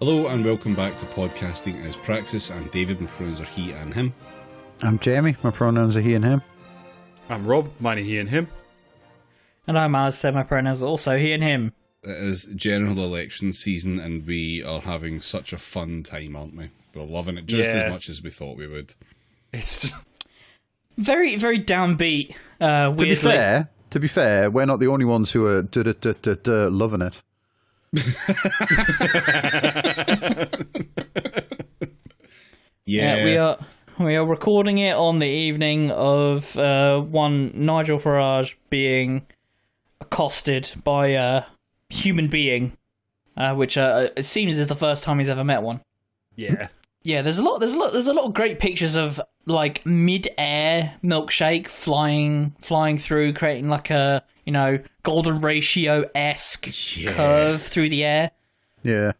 Hello and welcome back to Podcasting as Praxis. I'm David, my pronouns are he and him. I'm Jamie, my pronouns are he and him. I'm Rob, mine are he and him. And I'm Alistair, my pronouns are also he and him. It is general election season and we are having such a fun time, aren't we? We're loving it just as much as we thought we would. It's very, very downbeat. To be fair, we're not the only ones who are loving it. Yeah, we are recording it on the evening of one Nigel Farage being accosted by a human being, which it seems is the first time he's ever met one. Yeah. Yeah, there's a lot of great pictures of like mid-air milkshake flying through, creating like a golden ratio-esque curve through the air. Yeah,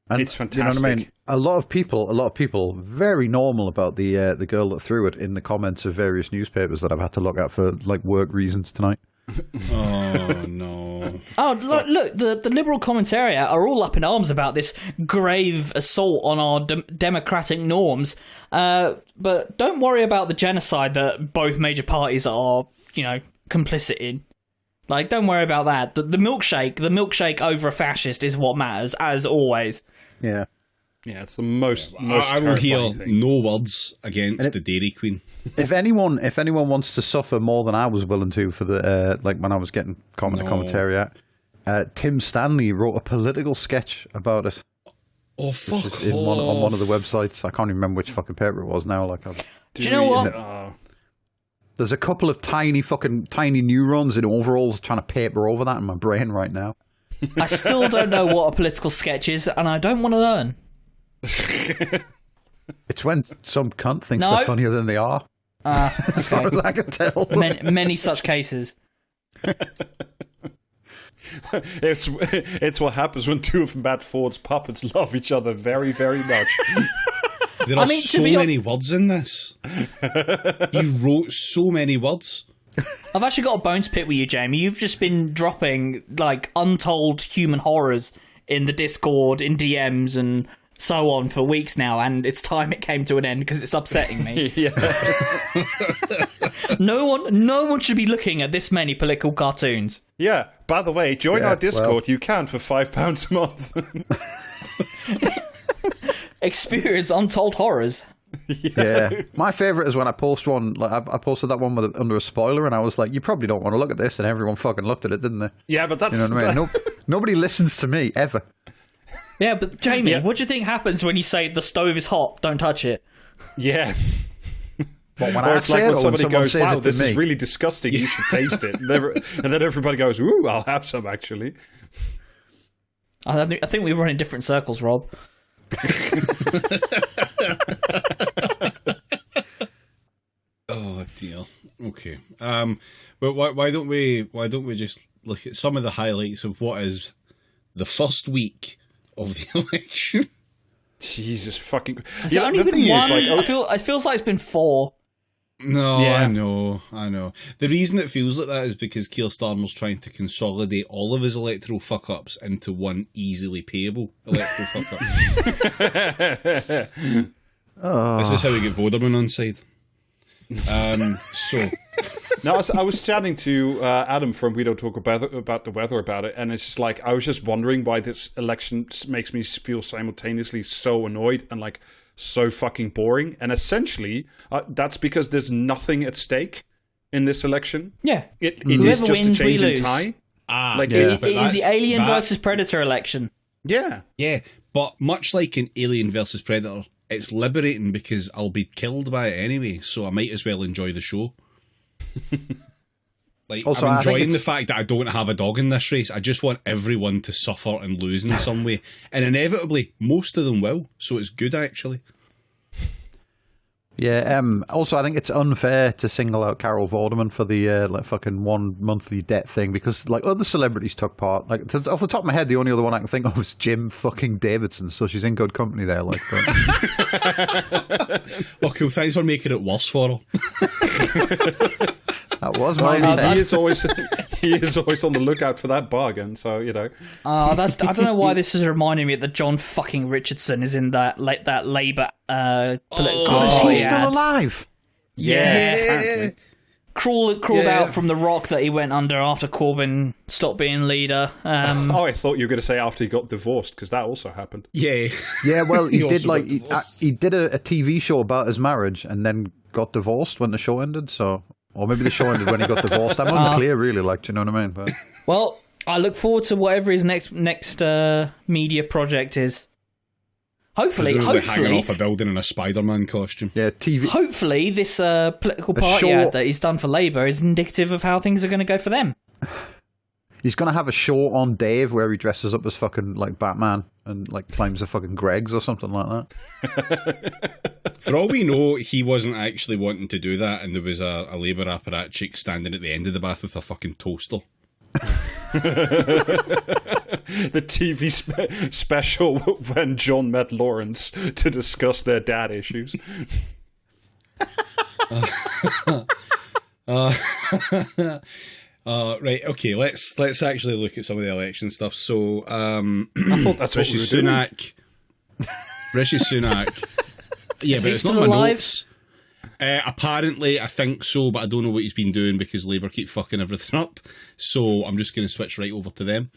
and it's fantastic. You know what I mean? A lot of people, very normal about the girl that threw it in the comments of various newspapers that I've had to look at for like work reasons tonight. Oh no! Oh look, the liberal commentariat are all up in arms about this grave assault on our democratic norms. But don't worry about the genocide that both major parties are, complicit in. Like, don't worry about that. The milkshake over a fascist is what matters, as always. Yeah. Yeah, it's the most I will hear thing. no words against the Dairy Queen. If anyone wants to suffer more than I was willing to for the when I was getting commentary, Tim Stanley wrote a political sketch about it. Oh fuck! On one of the websites. I can't even remember which fucking paper it was now. Do you know what? There's a couple of tiny neurons in overalls trying to paper over that in my brain right now. I still don't know what a political sketch is, and I don't want to learn. It's when some cunt thinks they're funnier than they are. As far as I can tell. Many such cases. It's what happens when two of Matt Ford's puppets love each other very, very much. There are so many words in this. He wrote so many words. I've actually got a bone to pick with you, Jamie. You've just been dropping like untold human horrors in the Discord, in DMs, and so on for weeks now, and it's time it came to an end because it's upsetting me. Yeah. No one should be looking at this many political cartoons. Yeah. By the way, join our Discord. You can for £5 a month. Experience untold horrors. Yeah. My favourite is when I post one, like I posted that one under a spoiler, and I was like, you probably don't want to look at this, and everyone fucking looked at it, didn't they? Yeah, but that's... You know what I mean? Nobody listens to me, ever. Yeah, but Jamie, what do you think happens when you say the stove is hot, don't touch it? Yeah. But when it's like when somebody goes, wow, this is really disgusting, you should taste it. And then everybody goes, ooh, I'll have some, actually. I think we run in different circles, Rob. Oh dear. Okay. But why don't we just look at some of the highlights of what is the first week of the election? Jesus fucking... Has it only been one? It feels like it's been 4. No, yeah. I know. The reason it feels like that is because Keir Starmer's trying to consolidate all of his electoral fuck-ups into one easily payable electoral fuck-up. This is how we get Voderman on side. No, I was chatting to Adam from We Don't Talk about the Weather about it, and it's just like, I was just wondering why this election makes me feel simultaneously so annoyed and like so fucking boring. And essentially, that's because there's nothing at stake in this election. Yeah. It is just a change in tie. It is the Alien versus Predator election. Yeah. Yeah, but much like in Alien versus Predator, it's liberating because I'll be killed by it anyway, so I might as well enjoy the show. Also, I'm enjoying the fact that I don't have a dog in this race. I just want everyone to suffer and lose in some way. And inevitably, most of them will. So it's good, actually. Yeah, also, I think it's unfair to single out Carol Vorderman for the fucking 1 monthly debt thing, because like other celebrities took part. Like off the top of my head, the only other one I can think of is Jim fucking Davidson. So she's in good company there. Like, well, cool. Thanks for making it worse for her. That was my intent. He is always on the lookout for that bargain. So I don't know why this is reminding me that John fucking Richardson is in that Labour political. Is he party still ad. alive? Yeah. apparently. Crawled out from the rock that he went under after Corbyn stopped being leader. Oh, I thought you were going to say after he got divorced, because that also happened. Yeah. Yeah, well, he did also like got divorced. he did a TV show about his marriage and then got divorced when the show ended. So, or maybe the show ended when he got divorced. I'm unclear, really. Like, do you know what I mean? But Well, I look forward to whatever his next media project is. Hopefully, hanging off a building in a Spider-Man costume. yeah, TV. hopefully, this political party show- ad that he's done for Labour is indicative of how things are going to go for them. He's gonna have a show on Dave where he dresses up as fucking like Batman and like climbs the fucking Greggs or something like that. For all we know, he wasn't actually wanting to do that, and there was a Labour apparatchik standing at the end of the bath with a fucking toaster. The TV special when John met Lawrence to discuss their dad issues. Right, okay, let's actually look at some of the election stuff. So, I thought that's what Rishi we were doing. Sunak. Rishi Sunak. Yeah, Is but he it's not still my alive? notes. Apparently, I think so, but I don't know what he's been doing because Labour keep fucking everything up. So I'm just going to switch right over to them.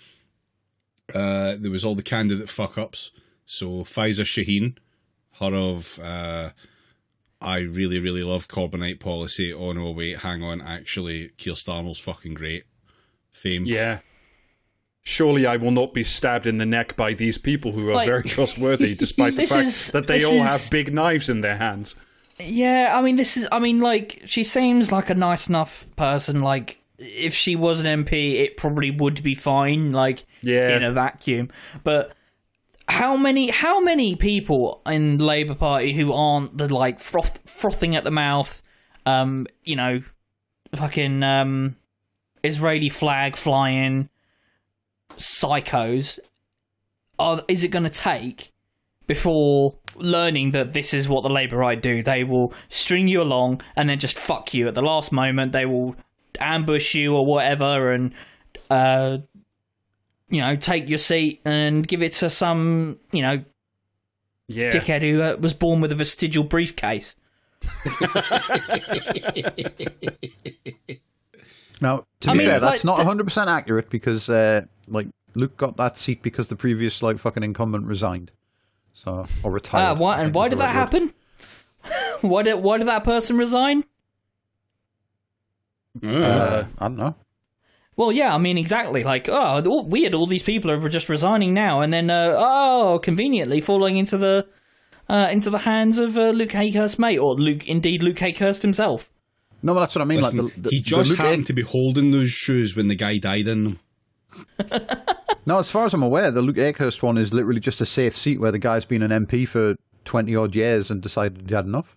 There was all the candidate fuck-ups. So Faiza Shaheen, her of I really, really love Corbynite policy. Oh no, wait, hang on. Actually, Keir Starmer's fucking great. Fame. Yeah. Surely I will not be stabbed in the neck by these people who are Like, very trustworthy, despite the this fact is- that they this all is- have big knives in their hands. Yeah, like, she seems like a nice enough person. Like, if she was an MP, it probably would be fine, like, Yeah. in a vacuum. But how many people in the Labour Party who aren't the, like, frothing at the mouth, fucking Israeli flag flying psychos is it going to take before learning that this is what the Labour right do? They will string you along and then just fuck you at the last moment. They will ambush you or whatever and, take your seat and give it to some, Yeah. dickhead who was born with a vestigial briefcase. Now, to be fair, that's not 100% accurate because Luke got that seat because the previous fucking incumbent resigned, or retired. Why did that happen? Why did that person resign? I don't know. Well, yeah, I mean, exactly. Like, we had all these people who were just resigning now, and then, conveniently falling into the hands of Luke Hayhurst's mate, or Luke Hayhurst himself. No, but that's what I mean. Listen, he just Luke happened to be holding those shoes when the guy died in them. No, as far as I'm aware, the Luke Akehurst one is literally just a safe seat where the guy's been an MP for 20-odd years and decided he had enough.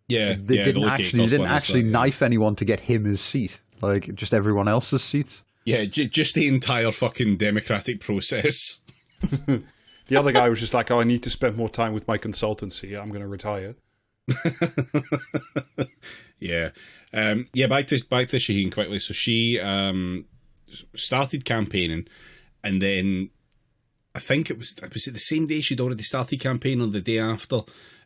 Yeah, They didn't actually knife anyone to get him his seat, like just everyone else's seats. Yeah, just the entire fucking democratic process. The other guy was just like, I need to spend more time with my consultancy. I'm going to retire. Yeah. Back to Shaheen quickly. So she started campaigning, and then I think it was it the same day she'd already started campaigning, or the day after.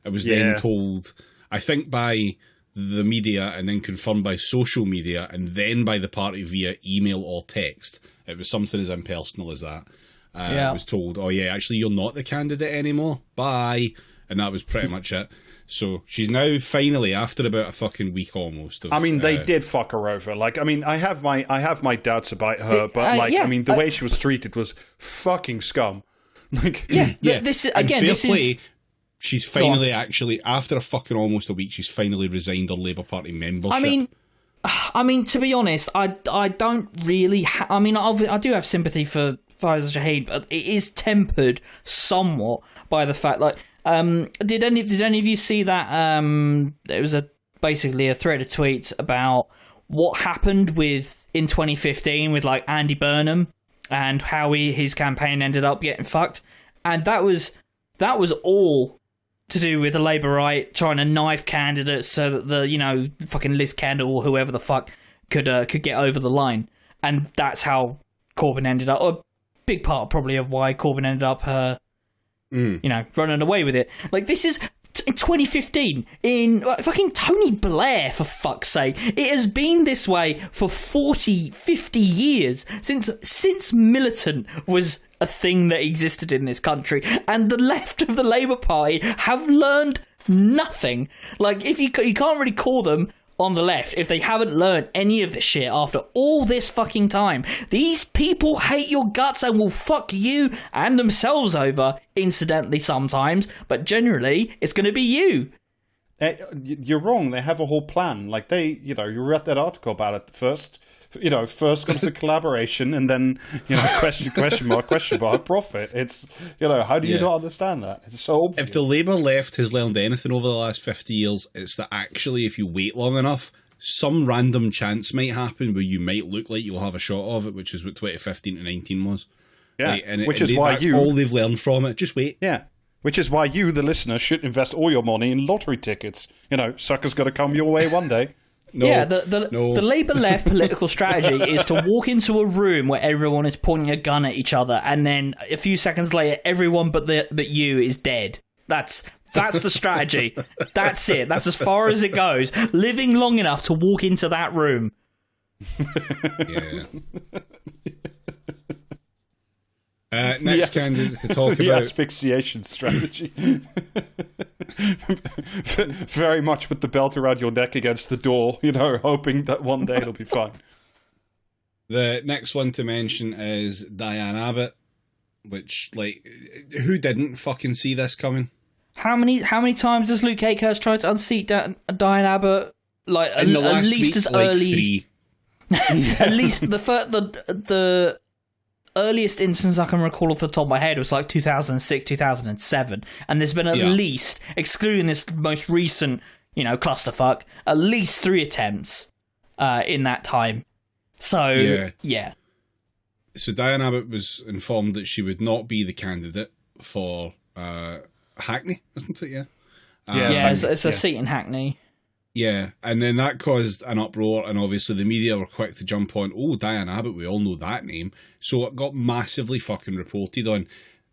It was then told, I think, by the media, and then confirmed by social media, and then by the party via email or text. It was something as impersonal as that. It was told, oh yeah, actually you're not the candidate anymore. Bye. And that was pretty much it. So she's now finally, after about a fucking week almost. They did fuck her over. Like, I mean, I have my doubts about her, the way she was treated was fucking scum. Like, This is again. Fair play, she's finally actually, after a fucking almost a week, she's finally resigned her Labour Party membership. I mean, to be honest, I don't really. I do have sympathy for Faiza Shaheen, but it is tempered somewhat by the fact, like, did any of you see that? It was basically a thread of tweets about what happened in 2015 with like Andy Burnham and how his campaign ended up getting fucked, and that was all to do with the Labour right trying to knife candidates so that the fucking Liz Kendall or whoever the fuck could get over the line, and that's how Corbyn ended up. A big part probably of why Corbyn ended up, running away with it. Like, this is in 2015 in fucking Tony Blair, for fuck's sake. It has been this way for 40, 50 years since militant was a thing that existed in this country, and the left of the Labour Party have learned nothing. Like, if you can't really call them on the left if they haven't learned any of this shit after all this fucking time. These people hate your guts and will fuck you and themselves over, incidentally sometimes, but generally it's going to be you. You're wrong. They have a whole plan. Like, you read that article about it first. First comes the collaboration, and then, question mark, profit. It's, how do you not understand that? It's so obvious. If the Labour left has learned anything over the last 50 years, it's that actually, if you wait long enough, some random chance might happen where you might look like you'll have a shot of it, which is what 2015 to 19 was. Yeah, right? And which is why that's all they've learned from it. Just wait. Yeah. Which is why you, the listener, should invest all your money in lottery tickets. Suckers got to come your way one day. No, the Labour left political strategy is to walk into a room where everyone is pointing a gun at each other, and then a few seconds later, everyone but you is dead. That's the strategy. That's it. That's as far as it goes. Living long enough to walk into that room. Yeah. Next candidate to talk the about asphyxiation strategy. Very much with the belt around your neck against the door, hoping that one day it'll be fine. The next one to mention is Diane Abbott, which, like, who didn't fucking see this coming? How many times has Luke Akehurst tried to unseat Diane Abbott? Like, at least as early. At least the earliest instance I can recall off the top of my head was like 2006, 2007, and there's been at least, excluding this most recent, clusterfuck, at least 3 attempts in that time. So, yeah. So Diane Abbott was informed that she would not be the candidate for Hackney, isn't it? It's a seat in Hackney. Yeah, and then that caused an uproar, and obviously the media were quick to jump on, Diane Abbott, we all know that name. So it got massively fucking reported on.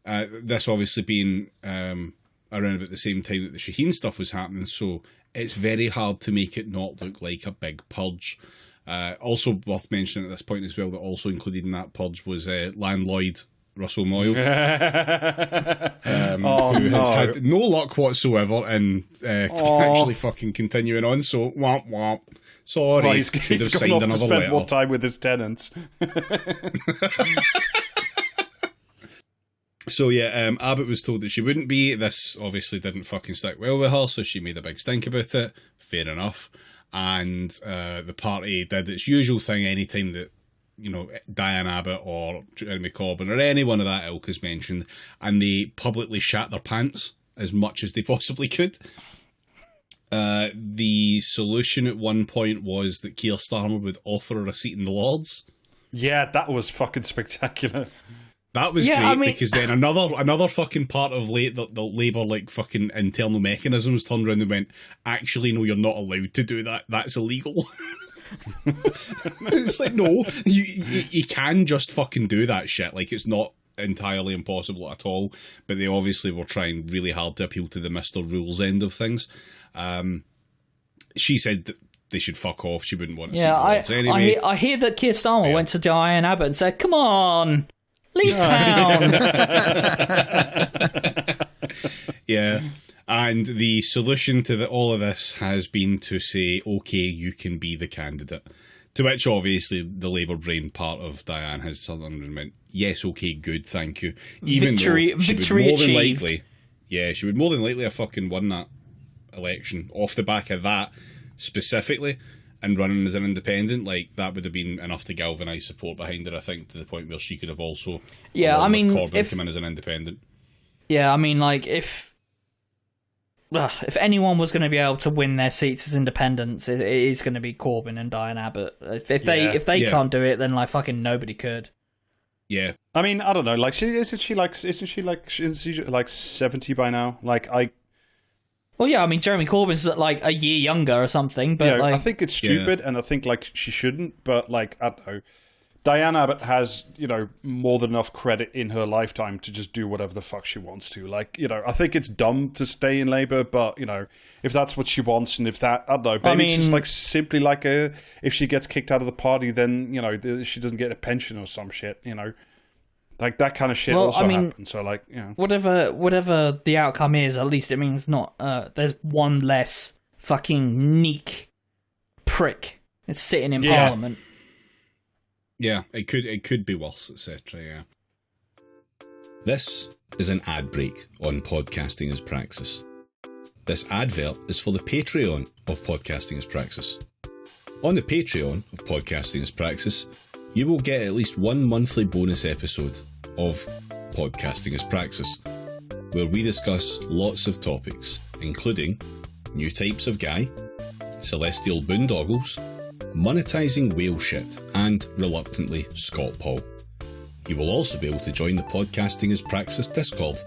This obviously being around about the same time that the Shaheen stuff was happening, so it's very hard to make it not look like a big purge. Also worth mentioning at this point as well, that also included in that purge was Landlord Russell Moyle, who has had no luck whatsoever in actually fucking continuing on. So, womp womp. Sorry, should have signed another letter. Spend more time with his tenants. So yeah, Abbott was told that she wouldn't be. This obviously didn't fucking stick well with her, so she made a big stink about it. Fair enough. And the party did its usual thing anytime that Diane Abbott or Jeremy Corbyn or anyone of that ilk is mentioned, and they publicly shat their pants as much as they possibly could. The solution at one point was that Keir Starmer would offer her a seat in the Lords. Yeah, that was fucking spectacular. That was great, because then another fucking part of the Labour like fucking internal mechanisms turned around and went, actually no, you're not allowed to do that. That's illegal. It's like, no, you can just fucking do that shit. Like, it's not entirely impossible at all, but they obviously were trying really hard to appeal to the Mr. Rules end of things. She said that they should fuck off. She wouldn't want to see the Lords anyway. I hear that Keir Starmer went to Diane Abbott and said, come on, leave town. Yeah. And the solution to all of this has been to say, okay, you can be the candidate. To which, obviously, the Labour brain part of Diane has suddenly went, yes, okay, good, thank you. Even though she would more than likely, she would more than likely have fucking won that election off the back of that specifically, and running as an independent. Like, that would have been enough to galvanise support behind her, I think, to the point where she could have also, Corbyn come in as an independent. Yeah, I mean, like, if anyone was going to be able to win their seats as independents, it is going to be Corbyn and Diane Abbott. If they can't do it, then like fucking nobody could. Yeah, I mean, I don't know. Like, isn't she like 70 by now? Like, Well, yeah, I mean, Jeremy Corbyn's like a year younger or something, but like, I think it's stupid, and I think like she shouldn't. But like, I don't know. Diane Abbott has, more than enough credit in her lifetime to just do whatever the fuck she wants to. Like, I think it's dumb to stay in Labour, but, if that's what she wants, and if that, I don't know, maybe it's just like simply like if she gets kicked out of the party, then, she doesn't get a pension or some shit, Like, that kind of shit happens. So, like, whatever the outcome is, at least it means not, there's one less fucking neek prick that's sitting in Parliament. Yeah, it could be worse, etc. Yeah. This is an ad break on Podcasting as Praxis. This advert is for the Patreon of Podcasting as Praxis. On the Patreon of Podcasting as Praxis, you will get at least one monthly bonus episode of Podcasting as Praxis, where we discuss lots of topics, including new types of guy, celestial boondoggles, monetising whale shit, and, reluctantly, Scott Paul. You will also be able to join the Podcasting as Praxis Discord,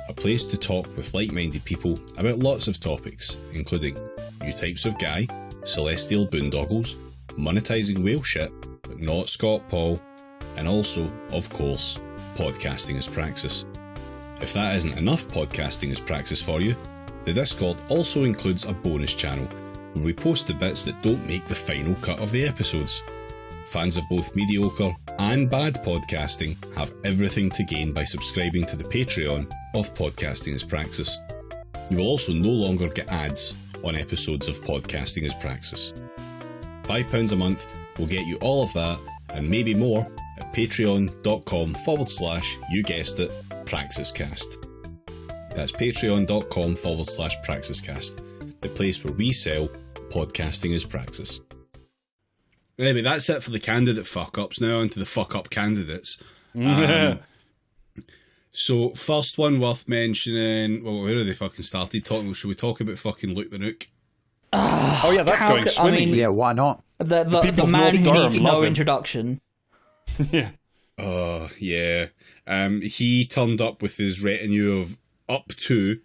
a place to talk with like-minded people about lots of topics, including new types of guy, celestial boondoggles, monetising whale shit, but not Scott Paul, and also, of course, Podcasting as Praxis. If that isn't enough Podcasting as Praxis for you, the Discord also includes a bonus channel where we post the bits that don't make the final cut of the episodes. Fans of both mediocre and bad podcasting have everything to gain by subscribing to the Patreon of Podcasting as Praxis. You will also no longer get ads on episodes of Podcasting as Praxis. £5 a month will get you all of that and maybe more at patreon.com/you guessed it, PraxisCast. That's patreon.com/PraxisCast, the place where we sell Podcasting as Praxis. Anyway, that's it for the candidate fuck-ups. Now on to the fuck-up candidates. So, first one worth mentioning... Well, where are they fucking started talking? Should we talk about fucking Luke the Nuke? Oh yeah, that's going swimming. Yeah, why not? The man who needs no introduction. Yeah. Oh, yeah. He turned up with his retinue of up to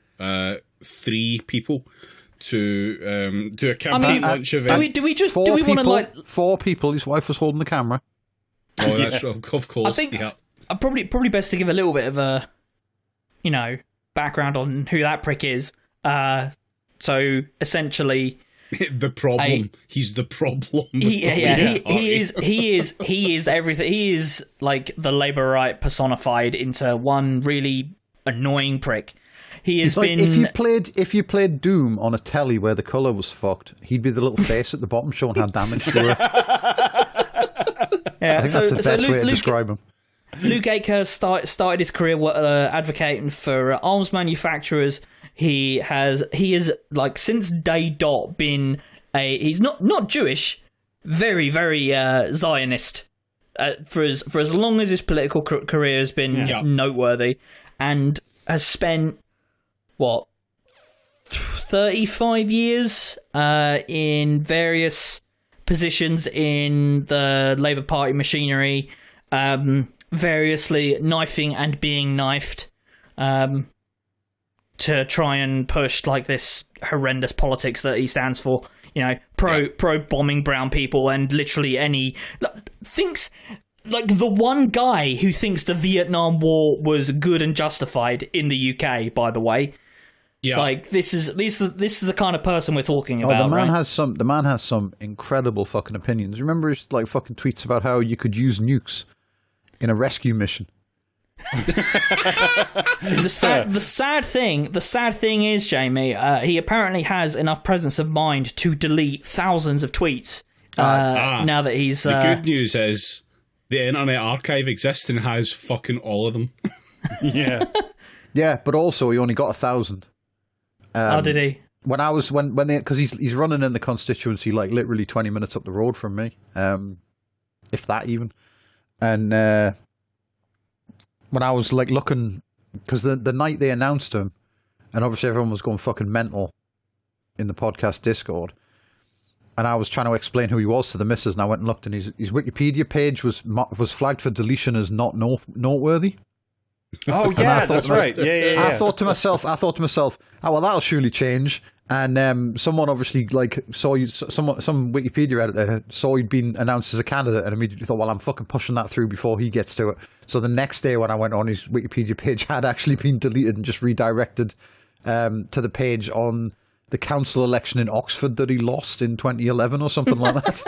3 people to do a campaign launch event. Do we want to like 4 people? His wife was holding the camera. Oh, that's of course. I think probably best to give a little bit of a background on who that prick is. So essentially, the problem. He's the problem. He is everything. He is like the Labour right personified into one really annoying prick. He's like, been. If you played Doom on a telly where the colour was fucked, he'd be the little face at the bottom showing how damaged they were. Yeah, I think that's the best way to describe him. Luke Akehurst started his career advocating for arms manufacturers. He has like since day dot been he's not Jewish, very very Zionist for as long as his political career has been noteworthy, and has spent 35 years in various positions in the Labour Party machinery, variously knifing and being knifed, to try and push like this horrendous politics that he stands for. Pro bombing brown people, and literally thinks like the one guy who thinks the Vietnam War was good and justified in the UK, by the way. Yeah, like this is the kind of person we're talking about. The man has some incredible fucking opinions. Remember his like fucking tweets about how you could use nukes in a rescue mission. The sad thing is, Jamie, he apparently has enough presence of mind to delete thousands of tweets. Now that he's the good news is the Internet Archive exists and has fucking all of them. Yeah, but also he only got 1,000. How did he? Because he's running in the constituency like literally 20 minutes up the road from me, if that even. And when I was like looking, because the night they announced him, and obviously everyone was going fucking mental in the podcast Discord, and I was trying to explain who he was to the missus, and I went and looked, and his Wikipedia page was flagged for deletion as not noteworthy. Oh yeah, that's right. Yeah. I thought to myself, oh well, that'll surely change. And someone obviously like saw you. Some Wikipedia editor saw he'd been announced as a candidate, and immediately thought, "Well, I'm fucking pushing that through before he gets to it." So the next day, when I went on his Wikipedia page, had actually been deleted and just redirected to the page on the council election in Oxford that he lost in 2011 or something like that.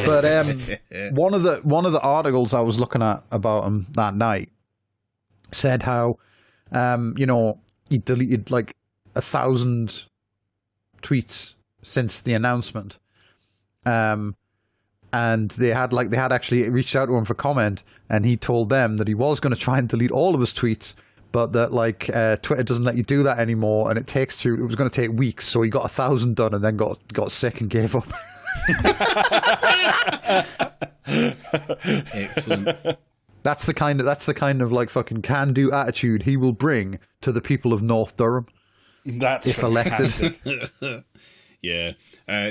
But one of the articles I was looking at about him that night said how he deleted like 1,000 tweets since the announcement, and they had actually reached out to him for comment, and he told them that he was going to try and delete all of his tweets, but that Twitter doesn't let you do that anymore, and it was going to take weeks, so he got 1,000 done and then got sick and gave up. Excellent. That's the kind of like fucking can-do attitude he will bring to the people of North Durham. That's if elected. Yeah.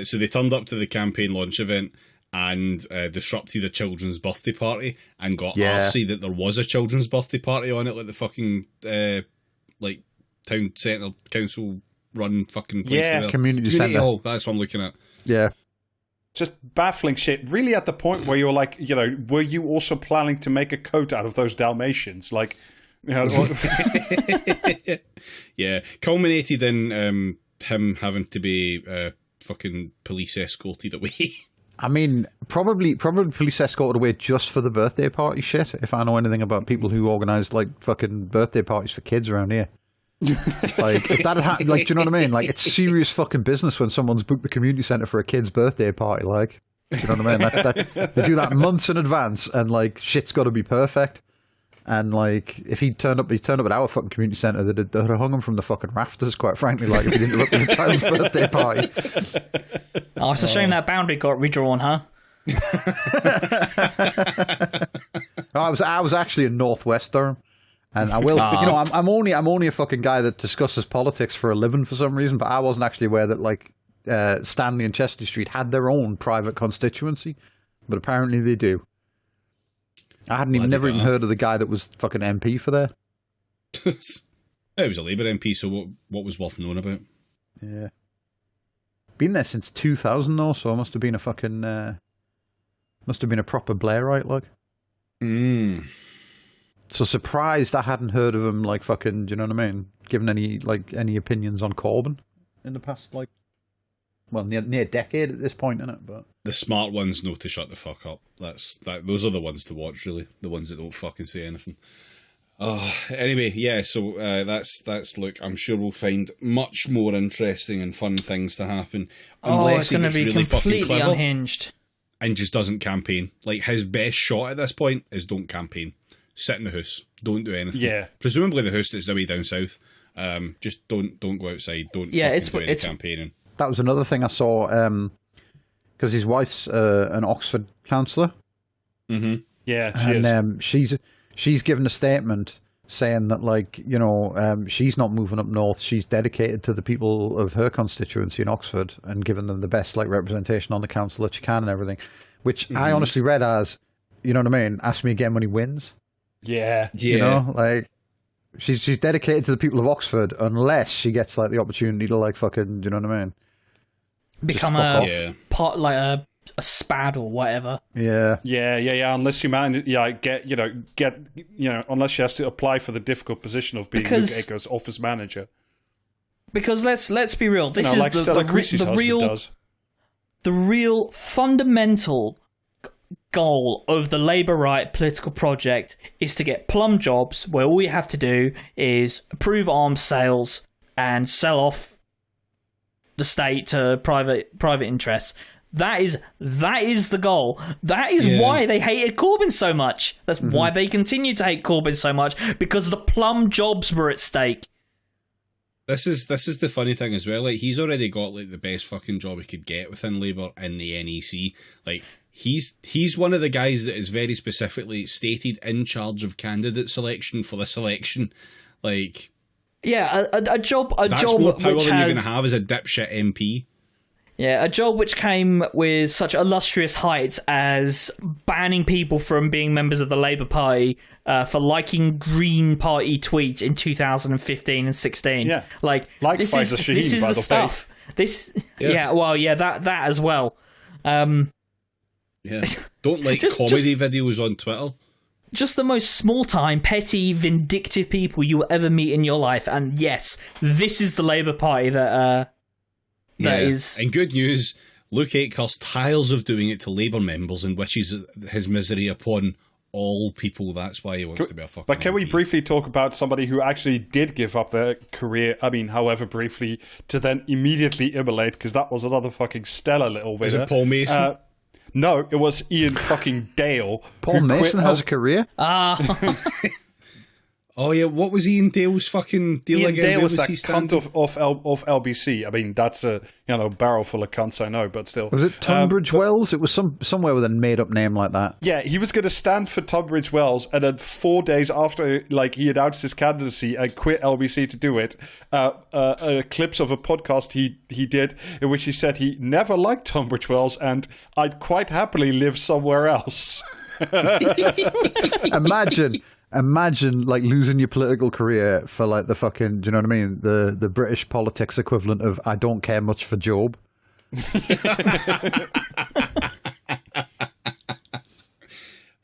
So they turned up to the campaign launch event and disrupted a children's birthday party and got arsey that there was a children's birthday party on it, like the fucking like town centre council run fucking place. Yeah, community centre. Hall. That's what I'm looking at. Yeah. Just baffling shit. Really, at the point where you're like, were you also planning to make a coat out of those Dalmatians? Like, yeah, culminated in him having to be fucking police escorted away. I mean, probably police escorted away just for the birthday party shit, if I know anything about people who organise like fucking birthday parties for kids around here. Like, if that had happened, like, do you know what I mean? Like, it's serious fucking business when someone's booked the community centre for a kid's birthday party, like, do you know what I mean? They do that months in advance, and like, shit's got to be perfect. And like, if he turned up at our fucking community centre, they'd have hung him from the fucking rafters, quite frankly, like, if he'd interrupted a child's birthday party. Oh, it's a shame that boundary got redrawn, huh? No, I was actually in Northwest Durham. And I will, I'm only a fucking guy that discusses politics for a living for some reason, but I wasn't actually aware that like Stanley and Chester Street had their own private constituency, but apparently they do. I never even heard of the guy that was fucking MP for there. It was a Labour MP, so what was worth knowing about? Yeah, been there since 2000 though, so I must have been a fucking proper Blairite, like. So surprised I hadn't heard of him, like, fucking, do you know what I mean? Given any opinions on Corbyn in the past, like, well, near a decade at this point, innit? But the smart ones know to shut the fuck up. Those are the ones to watch, really. The ones that don't fucking say anything. Anyway, yeah. So that's look. I'm sure we'll find much more interesting and fun things to happen. Unless it's going to be really completely unhinged and just doesn't campaign. Like, his best shot at this point is don't campaign. Sit in the house. Don't do anything. Yeah. Presumably the house that's the way down south. Just don't go outside. Don't do any campaigning. That was another thing I saw, because his wife's an Oxford councillor. Mm-hmm. Yeah, she is. She's given a statement saying that, like, she's not moving up north. She's dedicated to the people of her constituency in Oxford and giving them the best, like, representation on the council that she can and everything. Which I honestly read as, you know what I mean? Ask me again when he wins. Yeah. You know, like, she's dedicated to the people of Oxford unless she gets, like, the opportunity to, like, fucking, do you know what I mean? Become a spad or whatever. Yeah. Unless you manage, unless she has to apply for the difficult position of being Luke Akers office manager. Because let's be real, this is like the real fundamental goal of the Labour right political project is to get plum jobs where all you have to do is approve arms sales and sell off the state to private interests. That is the goal. That is why they hated Corbyn so much. That's why they continue to hate Corbyn so much, because the plum jobs were at stake. This is the funny thing as well. Like, he's already got like the best fucking job he could get within Labour in the NEC. Like, he's one of the guys that is very specifically stated in charge of candidate selection for this election. Like, yeah, a job. That's job more power which than you're has, going to have as a dipshit MP. Yeah, a job which came with such illustrious heights as banning people from being members of the Labour Party for liking Green Party tweets in 2015 and 16. Yeah. Like this Pfizer is Shaheen, by the the stuff. This that as well. Yeah. Don't like Just- comedy videos on Twitter. Just the most small-time, petty, vindictive people you will ever meet in your life. And yes, this is the Labour Party that is... And good news, Luke Akehurst tires of doing it to Labour members and wishes his misery upon all people. That's why he wants to be a fucking But can we MP. briefly talk about somebody who actually did give up their career, I mean, however briefly, to then immediately immolate, because that was another fucking stellar little winner. Is it Paul Mason? No, it was Ian fucking Dale. Paul who Mason quit has a career. Oh yeah, what was Ian Dale's fucking deal Ian again? Dale Where was that he cunt standing? of LBC. I mean, that's a barrel full of cunts, I know, but still. Was it Tunbridge Wells? It was somewhere with a made-up name like that. Yeah, he was going to stand for Tunbridge Wells, and then 4 days after, he announced his candidacy and quit LBC to do it, clips of a podcast he did in which he said he never liked Tunbridge Wells and I'd quite happily live somewhere else. Imagine like losing your political career for like the fucking, do you know what I mean? The British politics equivalent of I don't care much for Job.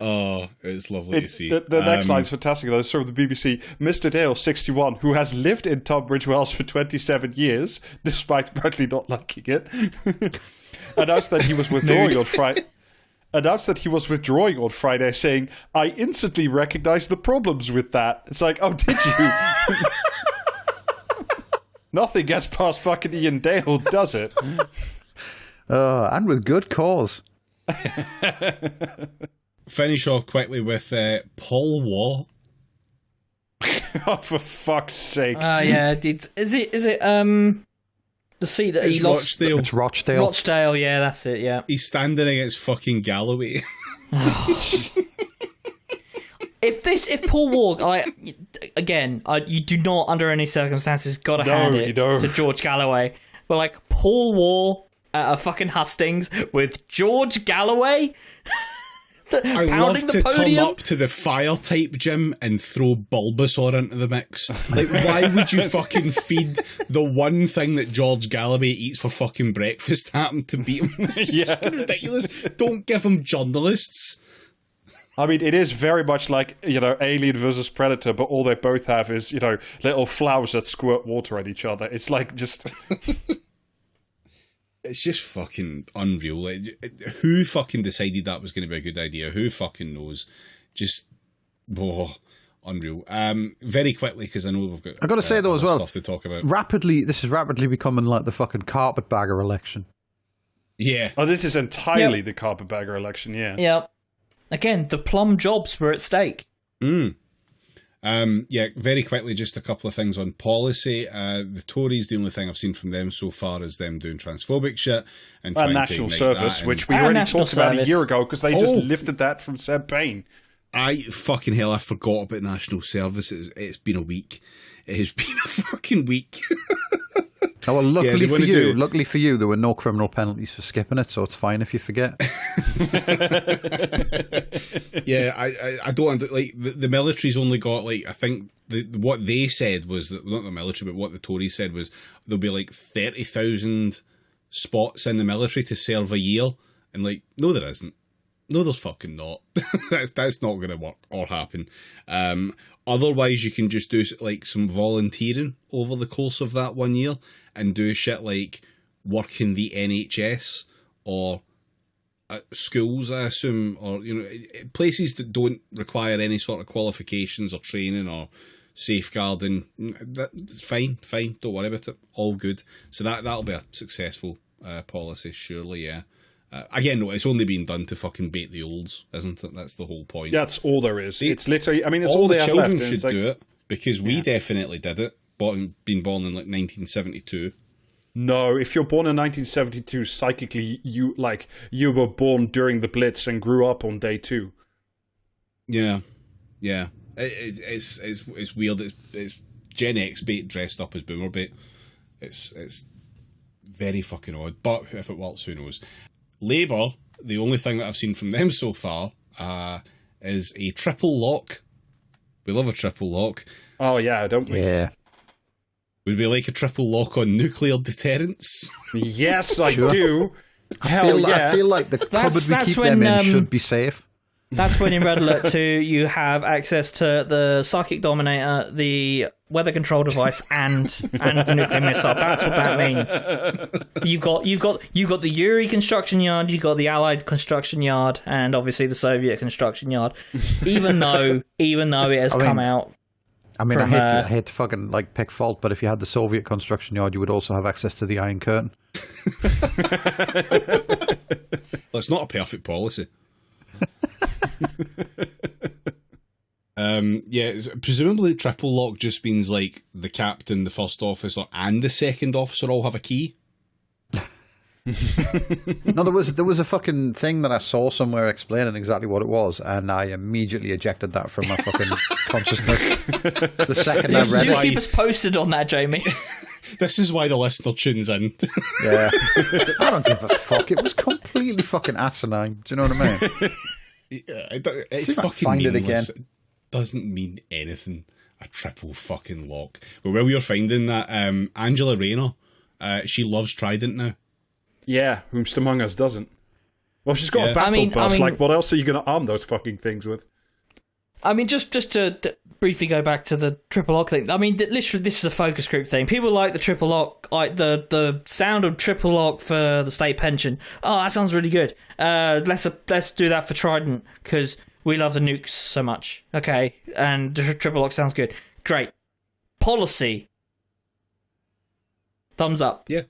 Oh, it's lovely to see. The next line's fantastic, though. It's from the BBC. Mr. Dale, 61, who has lived in Tunbridge Wells for 27 years, despite apparently not liking it, announced that he was withdrawing on Friday. Saying, I instantly recognized the problems with that. It's like, oh, did you? Nothing gets past fucking Ian Dale, does it? And with good cause. Finish off quickly with Paul Waugh. Oh, for fuck's sake. Yeah, is it the seat that he It's lost? Rochdale. It's Rochdale. Rochdale, yeah, that's it, yeah. He's standing against fucking Galloway. If Paul Waugh, you do not under any circumstances gotta hand you it don't. to George Galloway, but like Paul Waugh at a fucking hustings with George Galloway. I love pounding the to turn podium. up to the fire type gym and throw Bulbasaur into the mix. Like, why would you fucking feed the one thing that George Galloway eats for fucking breakfast happen to beat him? It's just ridiculous. Don't give him journalists. I mean, it is very much like, Alien versus Predator, but all they both have is, little flowers that squirt water at each other. It's like just... It's just fucking unreal. Like, who fucking decided that was going to be a good idea? Who fucking knows? Just, unreal. Very quickly, because I know we've got. I got to say though as well, stuff to talk about. This is rapidly becoming like the fucking carpetbagger election. Yeah. Oh, this is entirely the carpetbagger election, yeah. Yep. Again, the plum jobs were at stake. Very quickly, just a couple of things on policy. The Tories, the only thing I've seen from them so far is them doing transphobic shit and trying national to service, that. which we And already national talked about a service. year ago because they just lifted that from Seb Payne. I forgot about national service. It's been a week. It has been a fucking week. Oh, well, luckily they wanna for you, there were no criminal penalties for skipping it, so it's fine if you forget. Yeah, I don't like the military's only got like I think what they said was that, not the military, but what the Tories said was there'll be like 30,000 spots in the military to serve a year, and like no, there isn't. No, there's fucking not. that's not going to work or happen. Otherwise, you can just do like some volunteering over the course of that 1 year and do shit like work in the NHS or schools, I assume, or places that don't require any sort of qualifications or training or safeguarding. That's fine. Don't worry about it. All good. So that'll be a successful policy, surely. Yeah. Again, no, it's only been done to fucking bait the olds, isn't it? That's the whole point. That's all there is. It's literally, I mean, it's all they the have children left. should do it because we definitely did it. Been born in like 1972. No, if you're born in 1972, psychically, you were born during the Blitz and grew up on day 2. Yeah. It's weird. It's Gen X bait dressed up as Boomer bait. It's very fucking odd. But if it works, who knows? Labour, the only thing that I've seen from them so far is a triple lock We love a triple lock. Oh yeah, don't we? Yeah. Would we like a triple lock on nuclear deterrence? Yes, I do. Hell yeah. I feel like the cupboard we keep them in should be safe. That's when in Red Alert 2 you have access to the Psychic Dominator, the weather control device, and the nuclear missile. That's what that means. You got the Yuri construction yard, you got the Allied construction yard, and obviously the Soviet construction yard. Even though it has come out. I mean, I hate to fucking like pick fault, but if you had the Soviet construction yard, you would also have access to the Iron Curtain. Well, it's not a perfect policy. Presumably triple lock just means like the captain, the first officer, and the second officer all have a key. No, there was a fucking thing that I saw somewhere explaining exactly what it was, and I immediately ejected that from my fucking consciousness. The second I read Do it. keep us posted on that, Jamie. This is why the listener tunes in. Yeah. I don't give a fuck. It was completely fucking asinine. Do you know what I mean? It's fucking find it meaningless. again. It doesn't mean anything. A triple fucking lock. But while you're finding that, Angela Rayner, she loves Trident now. Yeah, whomst among us doesn't? Well, she's got a battle bus. Like, what else are you going to arm those fucking things with? I mean, just to briefly go back to the triple lock thing. I mean, literally, this is a focus group thing. People like the triple lock, like the sound of triple lock for the state pension. Oh, that sounds really good. Let's do that for Trident because we love the nukes so much. Okay, and the triple lock sounds good. Great policy. Thumbs up. Yeah.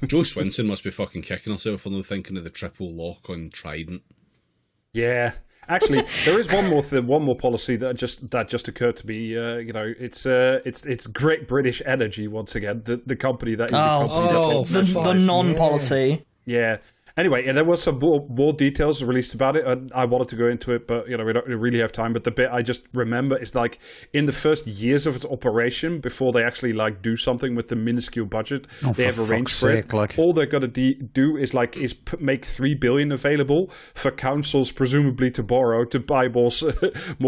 Joe Swinson must be fucking kicking herself for not thinking of the triple lock on Trident. Yeah. Actually, there is one more policy that just occurred to me. It's Great British Energy once again, the company that is the non-policy. Yeah. Anyway, and there were some more details released about it, and I wanted to go into it, but we don't really have time. But the bit I just remember is like in the first years of its operation, before they actually like do something with the minuscule budget they have arranged for it. All they're gonna do is make $3 billion available for councils, presumably to borrow to buy more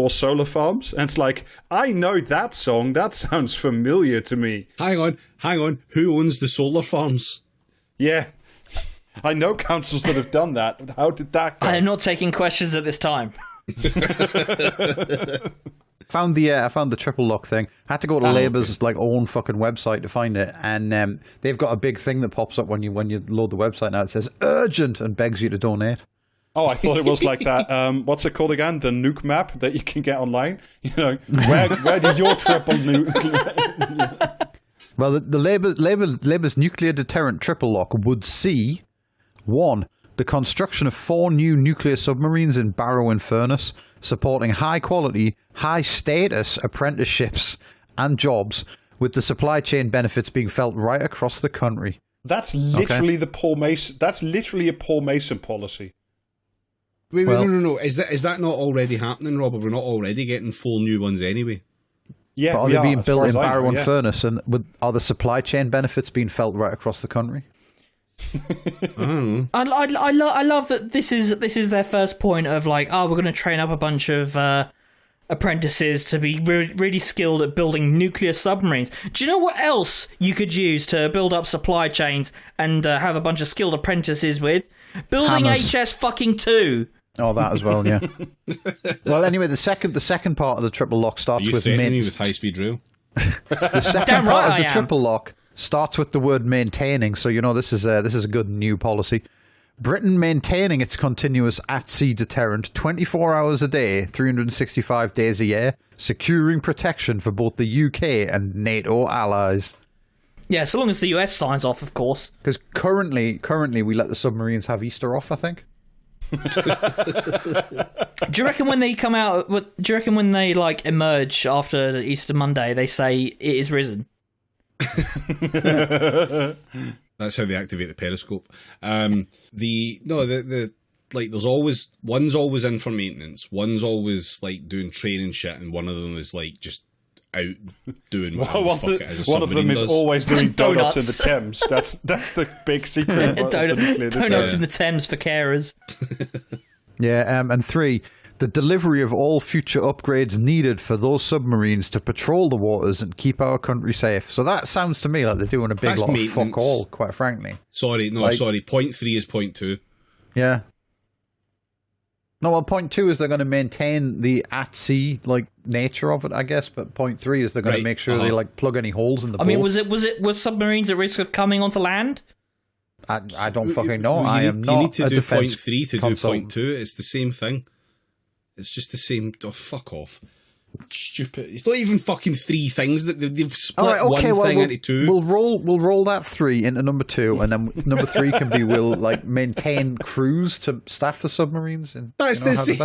solar farms. And it's like, I know that song. That sounds familiar to me. Hang on. Who owns the solar farms? Yeah. I know councils that have done that. How did that go? I am not taking questions at this time. I found the triple lock thing. I had to go to Labour's own fucking website to find it, and they've got a big thing that pops up when you load the website now. It says urgent and begs you to donate. Oh, I thought it was like that. What's it called again? The nuke map that you can get online. Where did your triple nuke? Well, the Labour's nuclear deterrent triple lock would see 1. The construction of 4 new nuclear submarines in Barrow and Furness, supporting high-quality, high-status apprenticeships and jobs, with the supply chain benefits being felt right across the country. That's literally the Paul Mason. That's literally a Paul Mason policy. Wait, no. Is that not already happening, Rob? We're not already getting 4 new ones anyway. Yeah, but are they being built in Barrow and Furness, and are the supply chain benefits being felt right across the country? I love that this is their first point of we're going to train up a bunch of apprentices to be really skilled at building nuclear submarines. Do you know what else you could use to build up supply chains and have a bunch of skilled apprentices with? Building Hammers. HS fucking 2. Oh, that as well, yeah. Well, anyway, the second part of the triple lock starts with with high-speed drill. The second part of the triple lock starts with the word maintaining, so this is a good new policy. Britain maintaining its continuous at-sea deterrent 24 hours a day, 365 days a year, securing protection for both the UK and NATO allies. Yeah, so long as the US signs off, of course. Because currently we let the submarines have Easter off, I think. Do you reckon when they come out? Do you reckon when they emerge after Easter Monday, they say it is risen? That's how they activate the periscope. There's always one's always in for maintenance. One's always doing training shit, and one of them is just out doing whatever the fuck it is. One of them is always doing donuts in the Thames. That's the big secret. Donuts in the Thames for carers. Yeah, and 3, the delivery of all future upgrades needed for those submarines to patrol the waters and keep our country safe. So that sounds to me like they're doing a big lot of fuck all, quite frankly. Sorry. Point 3 is point 2. Yeah. No, well, point 2 is they're going to maintain the at-sea, nature of it, I guess, but point 3 is they're going to make sure they, plug any holes in the boat. I mean, was submarines at risk of coming onto land? I don't fucking know. I am not You need to a do defense point 3 to consultant. do point 2. It's the same thing. It's just the same... Oh, fuck off. Stupid. It's not even fucking 3 things. They've split one thing into 2. We'll roll that 3 into number 2, and then number 3 can be we'll maintain crews to staff the submarines. And that's the same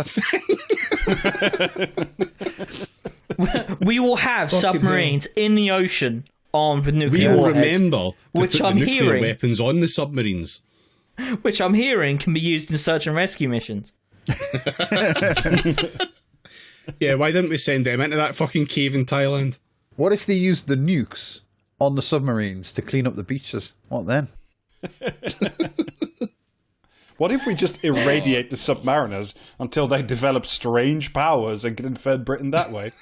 thing. We will have submarines in the ocean armed with nuclear We will warheads, remember to which put I'm the nuclear hearing, weapons on the submarines. Which I'm hearing can be used in search and rescue missions. Yeah, why didn't we send them into that fucking cave in Thailand? What if they used the nukes on the submarines to clean up the beaches? What then? What if we just irradiate the submariners until they develop strange powers and can invade Britain that way?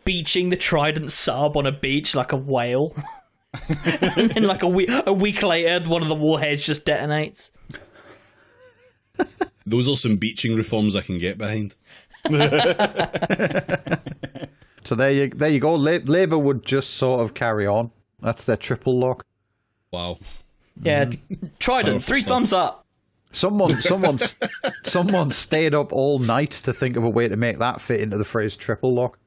Beaching the Trident sub on a beach like a whale. And then a week later, one of the warheads just detonates. Those are some beaching reforms I can get behind. So there you go. Labour would just sort of carry on. That's their triple lock. Wow. Yeah, Trident, Powerful 3 stuff. thumbs up. Someone stayed up all night to think of a way to make that fit into the phrase triple lock.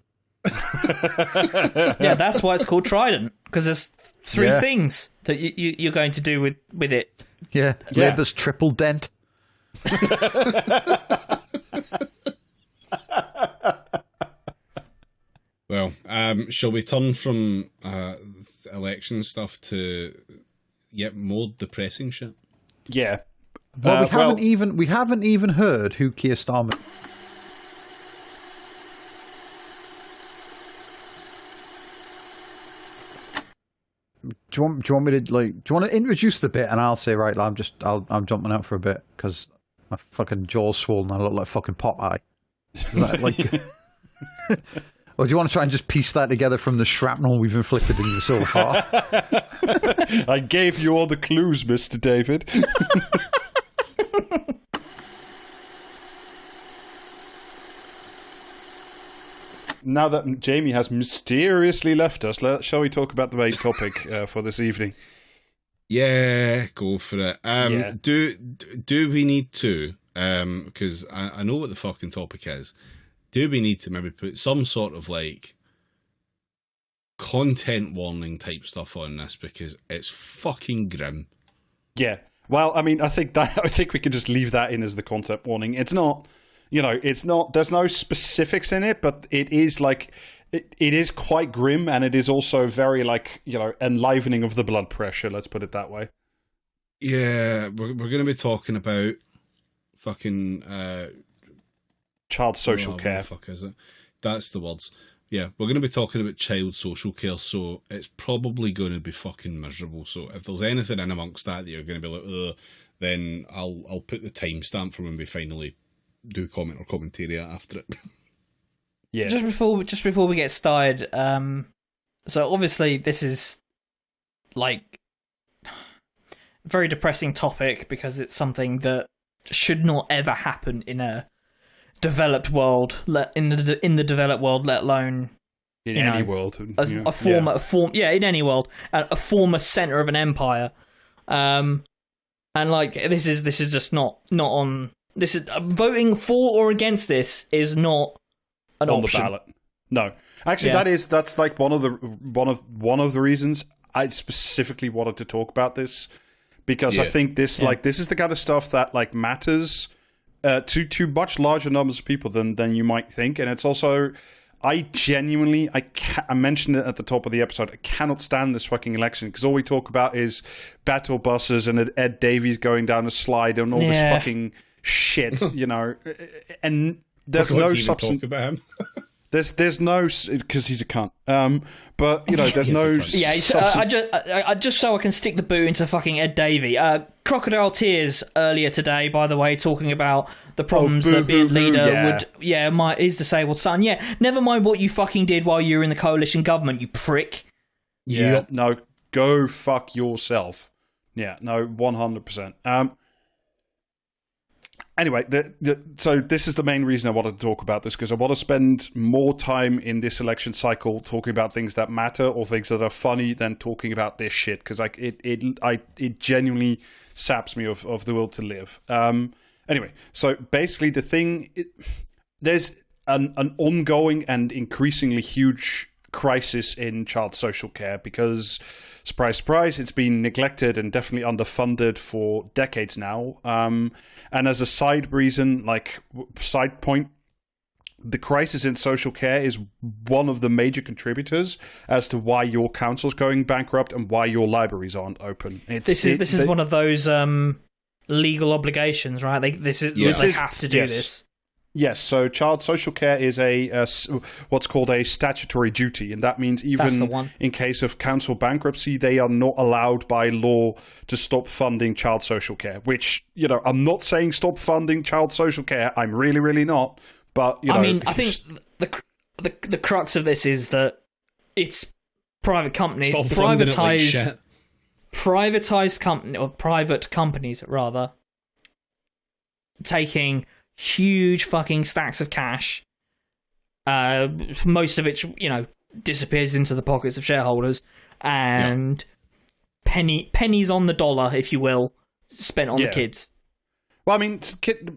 Yeah, that's why it's called Trident, because there's 3 things that you're going to do with it. Yeah. Labour's triple dent. Well, shall we turn from election stuff to more depressing shit? Yeah. Well, we haven't even heard who Keir Starmer. Do you want me to do you want to introduce the bit and I'll say right, I'm jumping out for a bit because my fucking jaw's swollen and I look like fucking Popeye. Or do you want to try and just piece that together from the shrapnel we've inflicted in you so far? I gave you all the clues, Mr. David. Now that Jamie has mysteriously left us, shall we talk about the main topic for this evening? Yeah, go for it. Do we need to? Because I know what the fucking topic is. Do we need to maybe put some sort of content warning type stuff on this, because it's fucking grim? Yeah. Well, I mean, I think we could just leave that in as the content warning. It's not, it's not. There's no specifics in it, but it is it is quite grim, and it is also very enlivening of the blood pressure. Let's put it that way. Yeah, we're going to be talking about fucking child social care. What the fuck is it? That's the words. Yeah, we're going to be talking about child social care, so it's probably going to be fucking miserable. So if there's anything in amongst that you're going to be like, ugh, then I'll put the timestamp for when we finally do comment or commentary after it. Yeah. Just before we get started, so obviously this is a very depressing topic because it's something that should not ever happen in a developed world, in the developed world, let alone in any world, a former center of an empire, and this is just not on. This is voting for or against this is not an on option. The ballot. No, actually, that's one of the reasons I specifically wanted to talk about this, because I think this is the kind of stuff that matters to much larger numbers of people than you might think. And it's also, I mentioned it at the top of the episode, I cannot stand this fucking election, because all we talk about is battle buses and Ed Davies going down a slide and all this fucking shit, and there's no substance about him. There's no, because he's a cunt. But there's no. Yeah, just so I can stick the boot into fucking Ed Davey. crocodile tears earlier today, by the way, talking about the problems that being leader his disabled son. Yeah, never mind what you fucking did while you were in the coalition government, you prick. Yeah, no, go fuck yourself. Yeah, no, 100%. Anyway, so this is the main reason I wanted to talk about this, because I want to spend more time in this election cycle talking about things that matter or things that are funny than talking about this shit, because like it genuinely saps me of the will to live. Anyway, so basically there's an ongoing and increasingly huge crisis in child social care because, surprise, surprise, it's been neglected and definitely underfunded for decades now. And as a side reason, side point, the crisis in social care is one of the major contributors as to why your council's going bankrupt and why your libraries aren't open. This is one of those legal obligations, right? They have to do this. Yes, so child social care is what's called a statutory duty, and that means even in case of council bankruptcy, they are not allowed by law to stop funding child social care, which, I'm not saying stop funding child social care, I'm really, really not, but, I think the crux of this is that it's private companies, private companies, rather, taking huge fucking stacks of cash, most of which, disappears into the pockets of shareholders, and pennies on the dollar, if you will, spent on the kids. Well, I mean,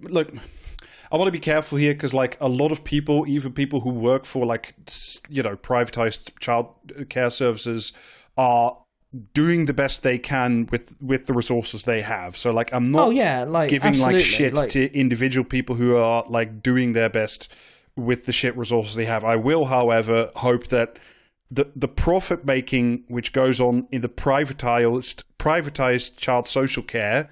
look, I want to be careful here because, a lot of people, even people who work for, privatized child care services, are doing the best they can with the resources they have. So I'm not giving shit to individual people who are doing their best with the shit resources they have. I will, however, hope that the profit making which goes on in the privatized child social care,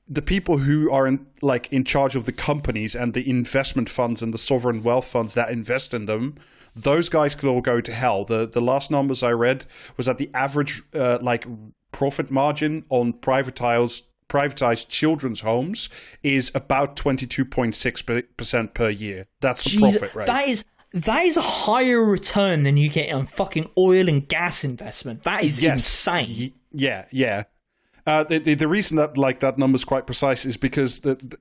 the people who are in charge of the companies and the investment funds and the sovereign wealth funds that invest in them, those guys could all go to hell. The last numbers I read was that the average profit margin on privatized children's homes is about 22.6% per year. That's the profit rate. That is a higher return than you get on fucking oil and gas investment. That is insane. Yeah. The reason that that number is quite precise is because the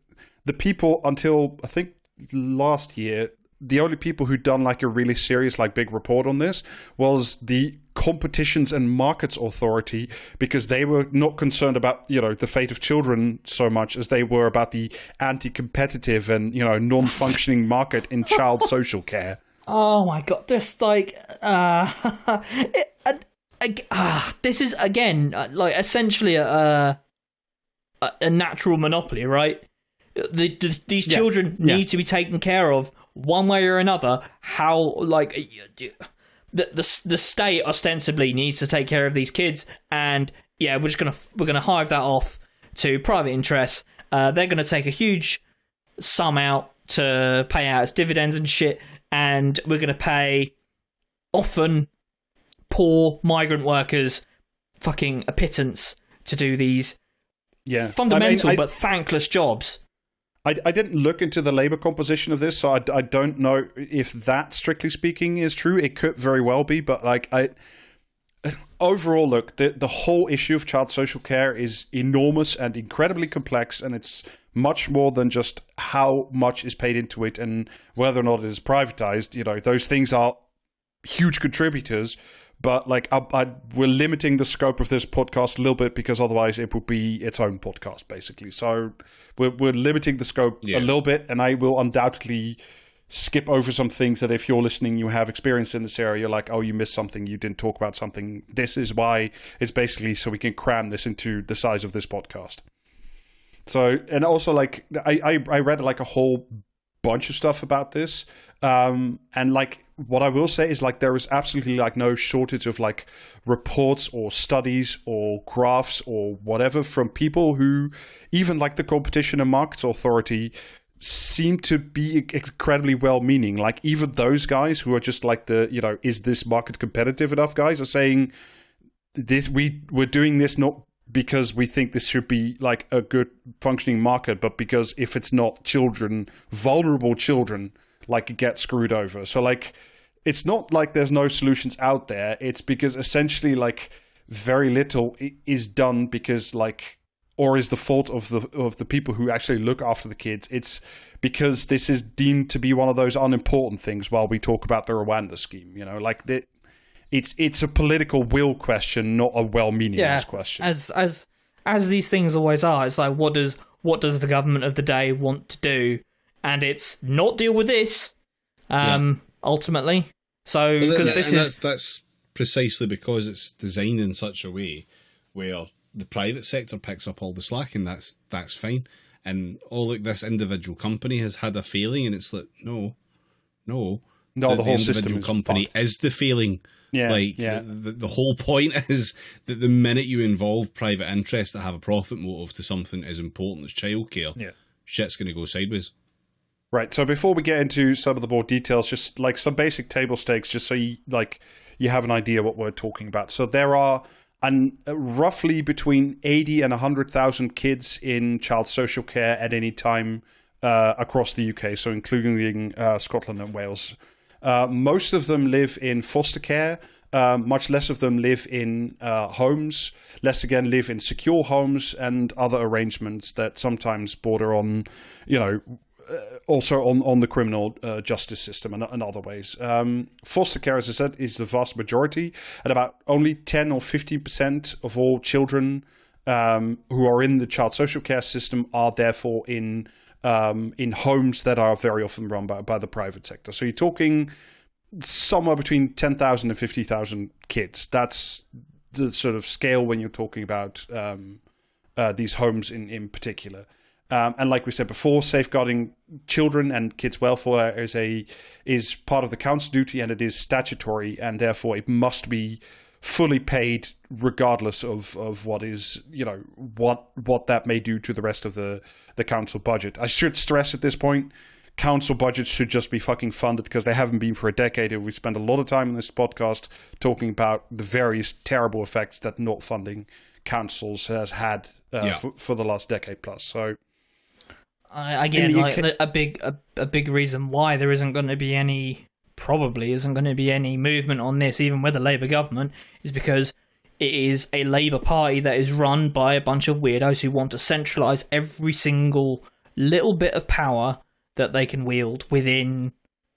people until I think last year, the only people who'd done a really serious big report on this was the Competitions and Markets Authority, because they were not concerned about the fate of children so much as they were about the anti-competitive and non-functioning market in child social care. Oh my god, just this is again essentially a natural monopoly, right? These children need to be taken care of one way or another. How the state ostensibly needs to take care of these kids, and we're gonna hive that off to private interests. They're gonna take a huge sum out to pay out as dividends and shit, and we're gonna pay often poor migrant workers fucking a pittance to do these fundamental but thankless jobs. I didn't look into the labor composition of this, so I don't know if that, strictly speaking, is true. It could very well be, but overall, look, the whole issue of child social care is enormous and incredibly complex, and it's much more than just how much is paid into it and whether or not it is privatized. Those things are huge contributors. But we're limiting the scope of this podcast a little bit because otherwise it would be its own podcast, basically. So we're limiting the scope a little bit, and I will undoubtedly skip over some things that if you're listening, you have experience in this area, you're like, oh, you missed something, you didn't talk about something. This is why it's basically so we can cram this into the size of this podcast. So, and also I read a whole bunch of stuff about this, and what I will say is there is absolutely no shortage of reports or studies or graphs or whatever from people who even the Competition and Markets Authority seem to be incredibly well-meaning. Even those guys who are just is this market competitive enough guys are saying this, we're doing this not because we think this should be like a good functioning market, but because if it's not children, vulnerable children, like get screwed over. So like, it's not like there's no solutions out there. It's because essentially like very little is done because like, or is the fault of the people who actually look after the kids. It's because this is deemed to be one of those unimportant things while we talk about the Rwanda scheme, you know, like it's a political will question, not a well-meaning question. As these things always are, it's like what does the government of the day want to do, and it's not deal with this. Ultimately, so because that's precisely because it's designed in such a way where the private sector picks up all the slack, and that's fine. And look, this individual company has had a failing, and it's like no, the whole system company is the failing. Yeah, the whole point is that the minute you involve private interests that have a profit motive to something as important as childcare, shit's going to go sideways. Right. So before we get into some of the more details, just like some basic table stakes, just so you have an idea what we're talking about. So there are roughly between 80 and 100,000 kids in child social care at any time across the UK, so including Scotland and Wales. Most of them live in foster care. Much less of them live in homes. Less again live in secure homes and other arrangements that sometimes border on, also on the criminal justice system and other ways. Foster care, as I said, is the vast majority, and about only 10 or 15% of all children who are in the child social care system are therefore in homes that are very often run by the private sector. So you're talking somewhere between 10,000 and 50,000 kids. That's the sort of scale when you're talking about these homes in particular. And like we said before, safeguarding children and kids' welfare is part of the council duty, and it is statutory, and therefore it must be fully paid regardless of what is, what that may do to the rest of the council budget. I should stress at this point, council budgets should just be fucking funded, because they haven't been for a decade, and we spent a lot of time in this podcast talking about the various terrible effects that not funding councils has had for the last decade plus. So again, a big reason why there isn't going to be any movement on this, even with a Labour government, is because it is a Labour Party that is run by a bunch of weirdos who want to centralise every single little bit of power that they can wield within,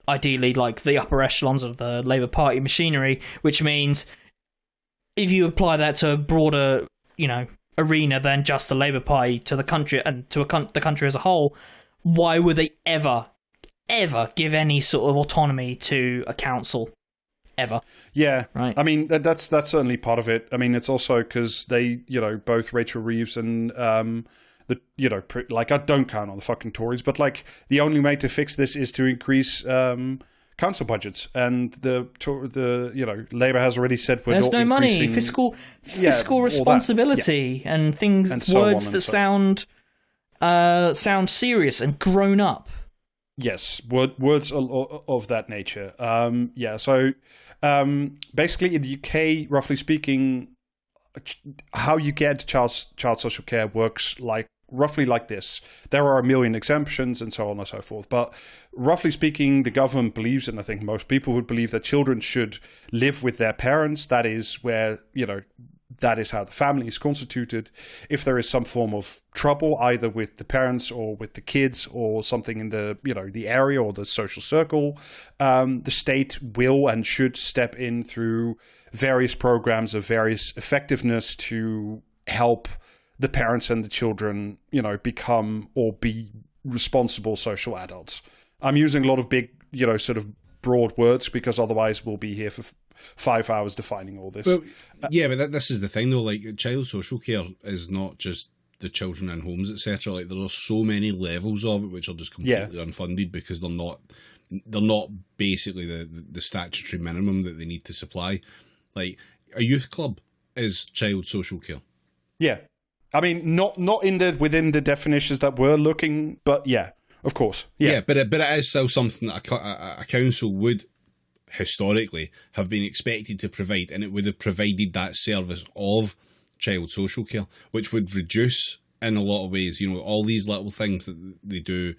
ideally, like the upper echelons of the Labour Party machinery, which means if you apply that to a broader, arena than just the Labour Party to the country and to the country as a whole, why would they ever give any sort of autonomy to a council? Ever. Yeah. Right. I mean, that's certainly part of it. I mean, it's also because they, both Rachel Reeves and I don't count on the fucking Tories, but like the only way to fix this is to increase council budgets, and the Labour has already said there's no money, fiscal responsibility, and things, and so words that sound serious and grown up. Yes, words of that nature. So basically in the UK, roughly speaking, how you get child social care works roughly like this. There are a million exemptions and so on and so forth. But roughly speaking, the government believes, and I think most people would believe, that children should live with their parents. That is where, that is how the family is constituted. If there is some form of trouble, either with the parents or with the kids or something in the, the area or the social circle, the state will and should step in through various programs of various effectiveness to help the parents and the children, become or be responsible social adults. I'm using a lot of big, sort of broad words, because otherwise we'll be here for 5 hours defining all this. Well, but this is the thing though, like child social care is not just the children in homes, etc. Like there are so many levels of it which are just completely unfunded, because they're not basically the statutory minimum that they need to supply. Like a youth club is child social care. Yeah. I mean, not within the definitions that we're looking, but yeah, of course. Yeah, but it is still something that a council would historically have been expected to provide, and it would have provided that service of child social care, which would reduce in a lot of ways, all these little things that they do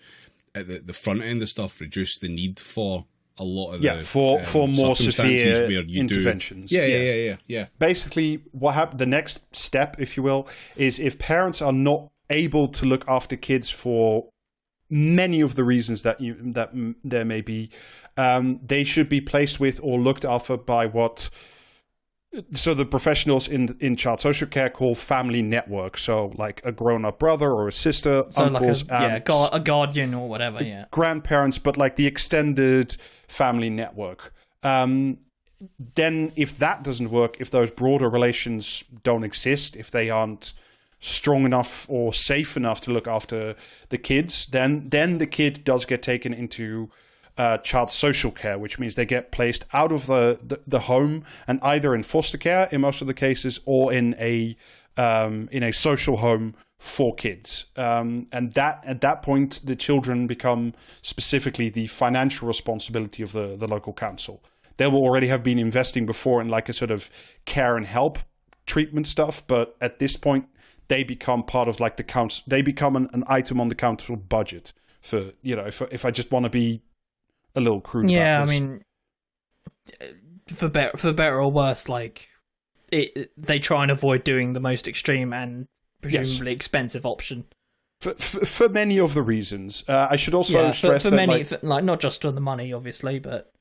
at the front end of stuff, reduce the need for a lot of for more severe where you interventions. Yeah. Basically, what happened? The next step, if you will, is if parents are not able to look after kids for many of the reasons that there may be, they should be placed with or looked after by the professionals in child social care call family network. So like a grown-up brother or a sister, so uncles, like a guardian or whatever, grandparents, but like the extended family network. Then if that doesn't work, if those broader relations don't exist, if they aren't strong enough or safe enough to look after the kids, then the kid does get taken into child social care, which means they get placed out of the home and either in foster care in most of the cases or in a social home for kids. And that at that point, the children become specifically the financial responsibility of the local council. They will already have been investing before in like a sort of care and help treatment stuff, but at this point, they become part of like the council. They become an item on the council budget for, if I just want to be a little crude. Yeah, about this. I mean, for better or worse, like they try and avoid doing the most extreme and presumably expensive option. For many of the reasons, I should also stress for that many, not just for the money, obviously, but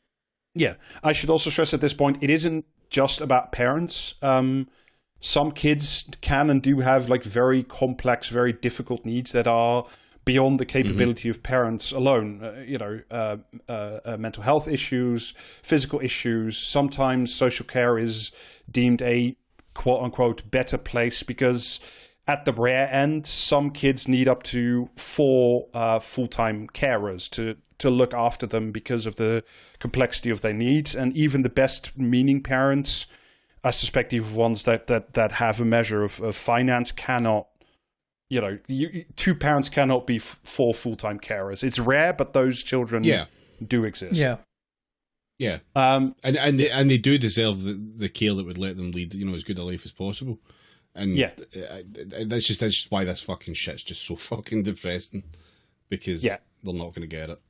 I should also stress at this point, it isn't just about parents. Some kids can and do have like very complex, very difficult needs that are beyond the capability of parents alone. Mental health issues, physical issues. Sometimes social care is deemed a quote unquote better place because at the rare end, some kids need up to 4 full-time carers to look after them because of the complexity of their needs. And even the best meaning parents, I suspect even ones that have a measure of finance cannot, 2 parents cannot be 4 full-time carers. It's rare, but those children do exist. Yeah. And they do deserve the care that would let them lead, as good a life as possible. And that's just why this fucking shit's just so fucking depressing, because they're not going to get it.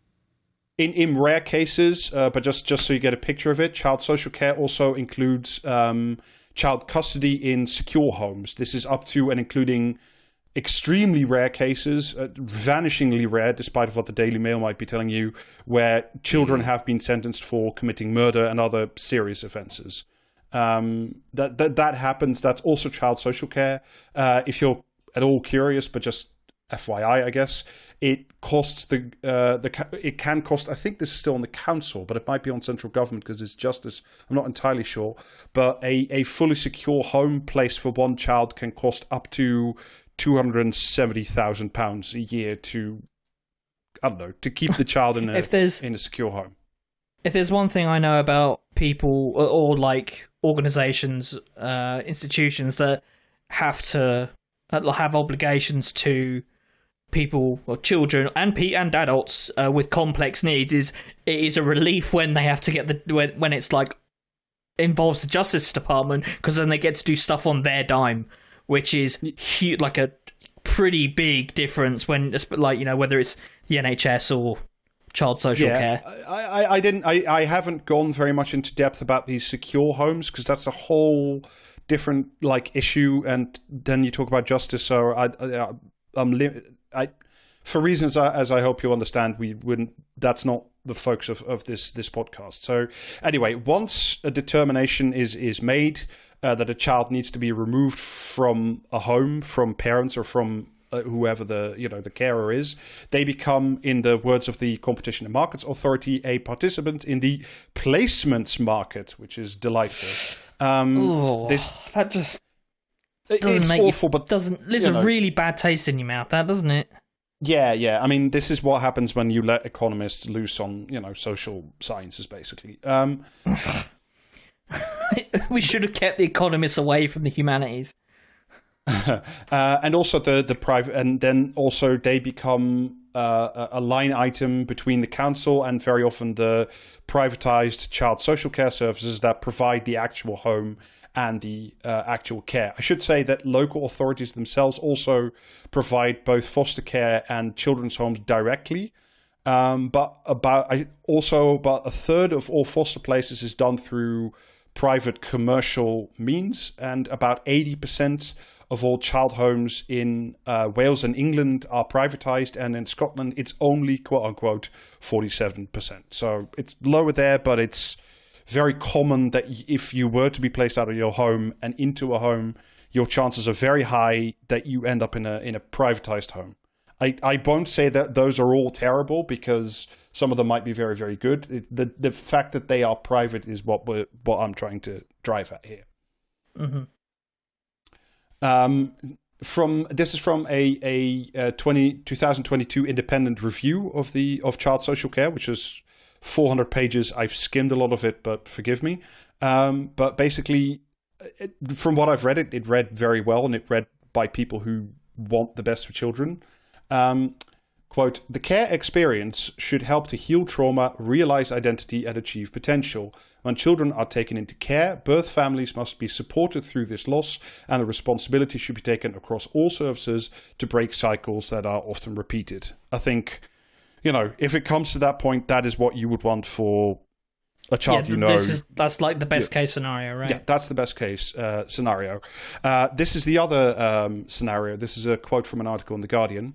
In rare cases, but just so you get a picture of it, child social care also includes child custody in secure homes. This is up to and including extremely rare cases, vanishingly rare, despite of what the Daily Mail might be telling you, where children have been sentenced for committing murder and other serious offences. That happens. That's also child social care. If you're at all curious, but just FYI, I guess, it costs it can cost, I think this is still on the council, but it might be on central government because it's justice. I'm not entirely sure. But a fully secure home place for one child can cost up to £270,000 a year to keep the child in a secure home. If there's one thing I know about people or like organizations, institutions that have to have obligations to people or children and adults with complex needs, it is a relief when they have to get when it's like involves the Justice Department, because then they get to do stuff on their dime, which is like a pretty big difference when, like, whether it's the NHS or child social care. I haven't gone very much into depth about these secure homes because that's a whole different like issue, and then you talk about justice. So for reasons as I hope you understand, we wouldn't. That's not the focus of this podcast. So anyway, once a determination is made that a child needs to be removed from a home, from parents or from whoever the carer is, they become, in the words of the Competition and Markets Authority, a participant in the placements market, which is delightful. That just doesn't make awful, but leaves a really bad taste in your mouth. That doesn't it? Yeah. I mean, this is what happens when you let economists loose on social sciences, basically. We should have kept the economists away from the humanities. And also the private, and then also they become a line item between the council and very often the privatized child social care services that provide the actual home and the actual care. I should say that local authorities themselves also provide both foster care and children's homes directly. But about a third of all foster places is done through private commercial means, and about 80% of all child homes in Wales and England are privatized, and in Scotland it's only quote unquote 47%. So it's lower there, but it's very common that if you were to be placed out of your home and into a home, your chances are very high that you end up in a privatized home. I won't say that those are all terrible, because some of them might be very, very good. The fact that they are private is what I'm trying to drive at here. Mm-hmm. This is from a 2022 independent review of child social care, which is 400 pages. I've skimmed a lot of it, but forgive me. But basically, from what I've read, it read very well, and it read by people who want the best for children. Quote, the care experience should help to heal trauma, realize identity, and achieve potential. When children are taken into care, birth families must be supported through this loss, and the responsibility should be taken across all services to break cycles that are often repeated. I think, if it comes to that point, that is what you would want for a child, That's like the best case scenario, right? Yeah, that's the best case scenario. This is the other scenario. This is a quote from an article in The Guardian.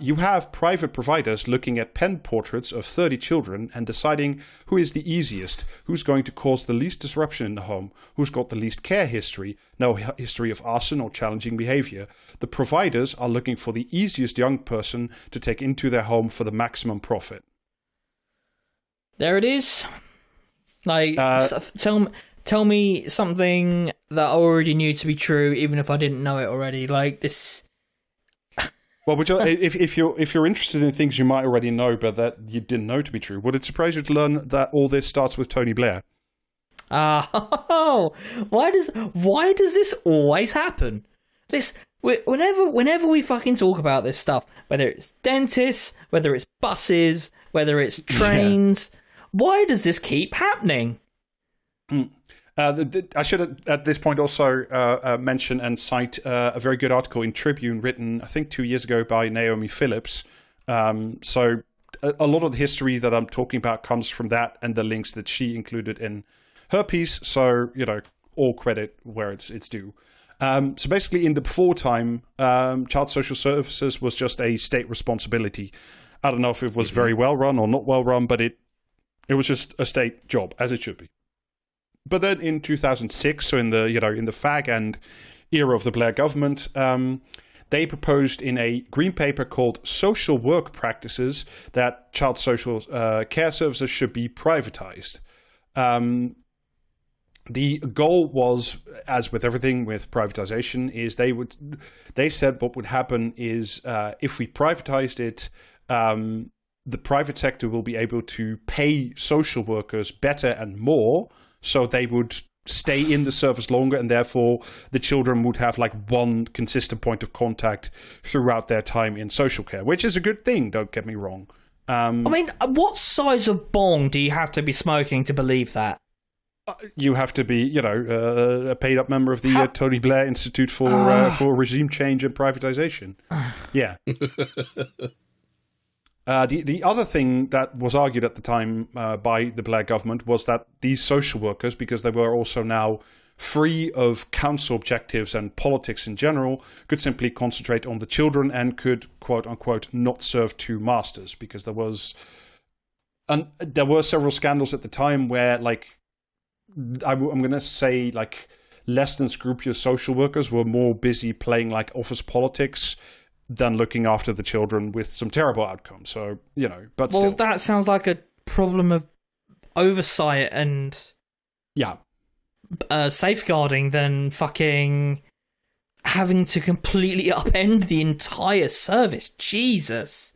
You have private providers looking at pen portraits of 30 children and deciding who is the easiest, who's going to cause the least disruption in the home, who's got the least care history, no history of arson or challenging behavior. The providers are looking for the easiest young person to take into their home for the maximum profit. There it is. Tell me something that I already knew to be true, even if I didn't know it already. Like this. Well, if you're interested in things you might already know, but that you didn't know to be true, would it surprise you to learn that all this starts with Tony Blair? Why does this always happen? Whenever we fucking talk about this stuff, whether it's dentists, whether it's buses, whether it's trains, why does this keep happening? I should at this point also mention and cite a very good article in Tribune written, I think, 2 years ago by Naomi Phillips. So a lot of the history that I'm talking about comes from that and the links that she included in her piece. So, all credit where it's due. So basically, in the before time, child social services was just a state responsibility. I don't know if it was very well run or not well run, but it was just a state job, as it should be. But then in 2006, so in the fag end era of the Blair government, they proposed in a green paper called Social Work Practices that child social care services should be privatized. The goal was, as with everything with privatization, is they said what would happen is if we privatized it, the private sector will be able to pay social workers better and more, so they would stay in the service longer, and therefore the children would have like one consistent point of contact throughout their time in social care, which is a good thing, don't get me wrong. What size of bong do you have to be smoking to believe that? You have to be, a paid-up member of the Tony Blair Institute for Regime Change and Privatization. Yeah. The other thing that was argued at the time by the Blair government was that these social workers, because they were also now free of council objectives and politics in general, could simply concentrate on the children and could, quote unquote, not serve two masters, because there were several scandals at the time where, like, I'm going to say, like, less than scrupulous social workers were more busy playing like office politics than looking after the children, with some terrible outcomes. So, but still. Well, that sounds like a problem of oversight and safeguarding than fucking having to completely upend the entire service. Jesus.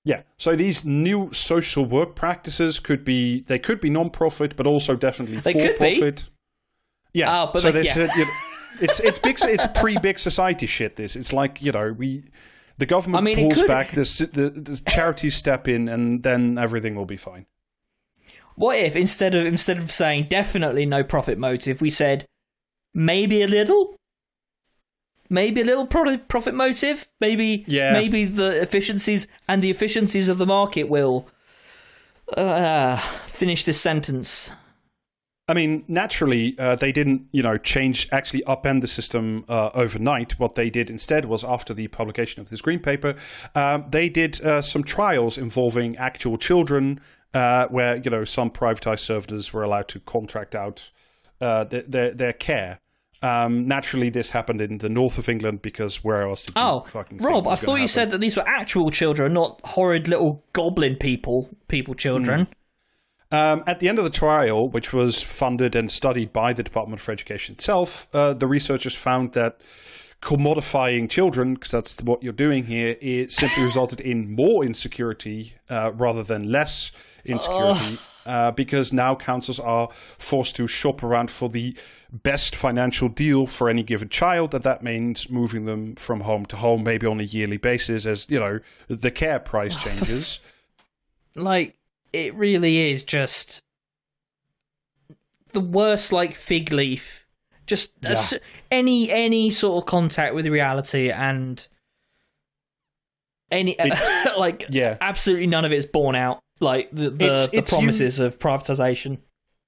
Yeah, so these new social work practices could be non-profit, but also definitely for-profit. Yeah, but so it's big. It's pre-big society shit. It's like, the government pulls back, the charities step in, and then everything will be fine. What if instead of saying definitely no profit motive, we said maybe a little profit motive. Maybe the efficiencies of the market will finish this sentence. I mean, naturally, they didn't, actually upend the system overnight. What they did instead was, after the publication of this green paper, they did some trials involving actual children, where some privatized services were allowed to contract out their care. Naturally, this happened in the north of England, because where else did you fucking think Rob, it was I thought you happen? said that these were actual children, not horrid little goblin people children. At the end of the trial, which was funded and studied by the Department for Education itself, the researchers found that commodifying children, because that's what you're doing here, it simply resulted in more insecurity rather than less insecurity, because now councils are forced to shop around for the best financial deal for any given child, and that means moving them from home to home, maybe on a yearly basis, as the care price changes. It really is just the worst, fig leaf. Just any sort of contact with reality, and absolutely none of it's borne out. The promises of privatization.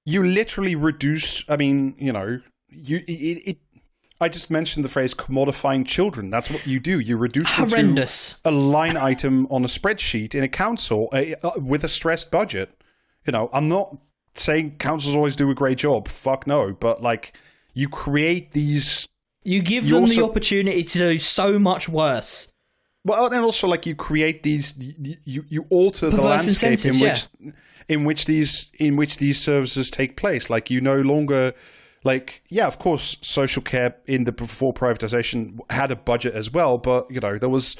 You literally reduce. I mean, I just mentioned the phrase "commodifying children." That's what you do. You reduce them to a line item on a spreadsheet in a council with a stressed budget. I'm not saying councils always do a great job. Fuck no. But you create these. You give them the opportunity to do so much worse. Well, and also you create these. You alter the landscape in which these services take place. You no longer. Of course, social care before privatization had a budget as well, but it was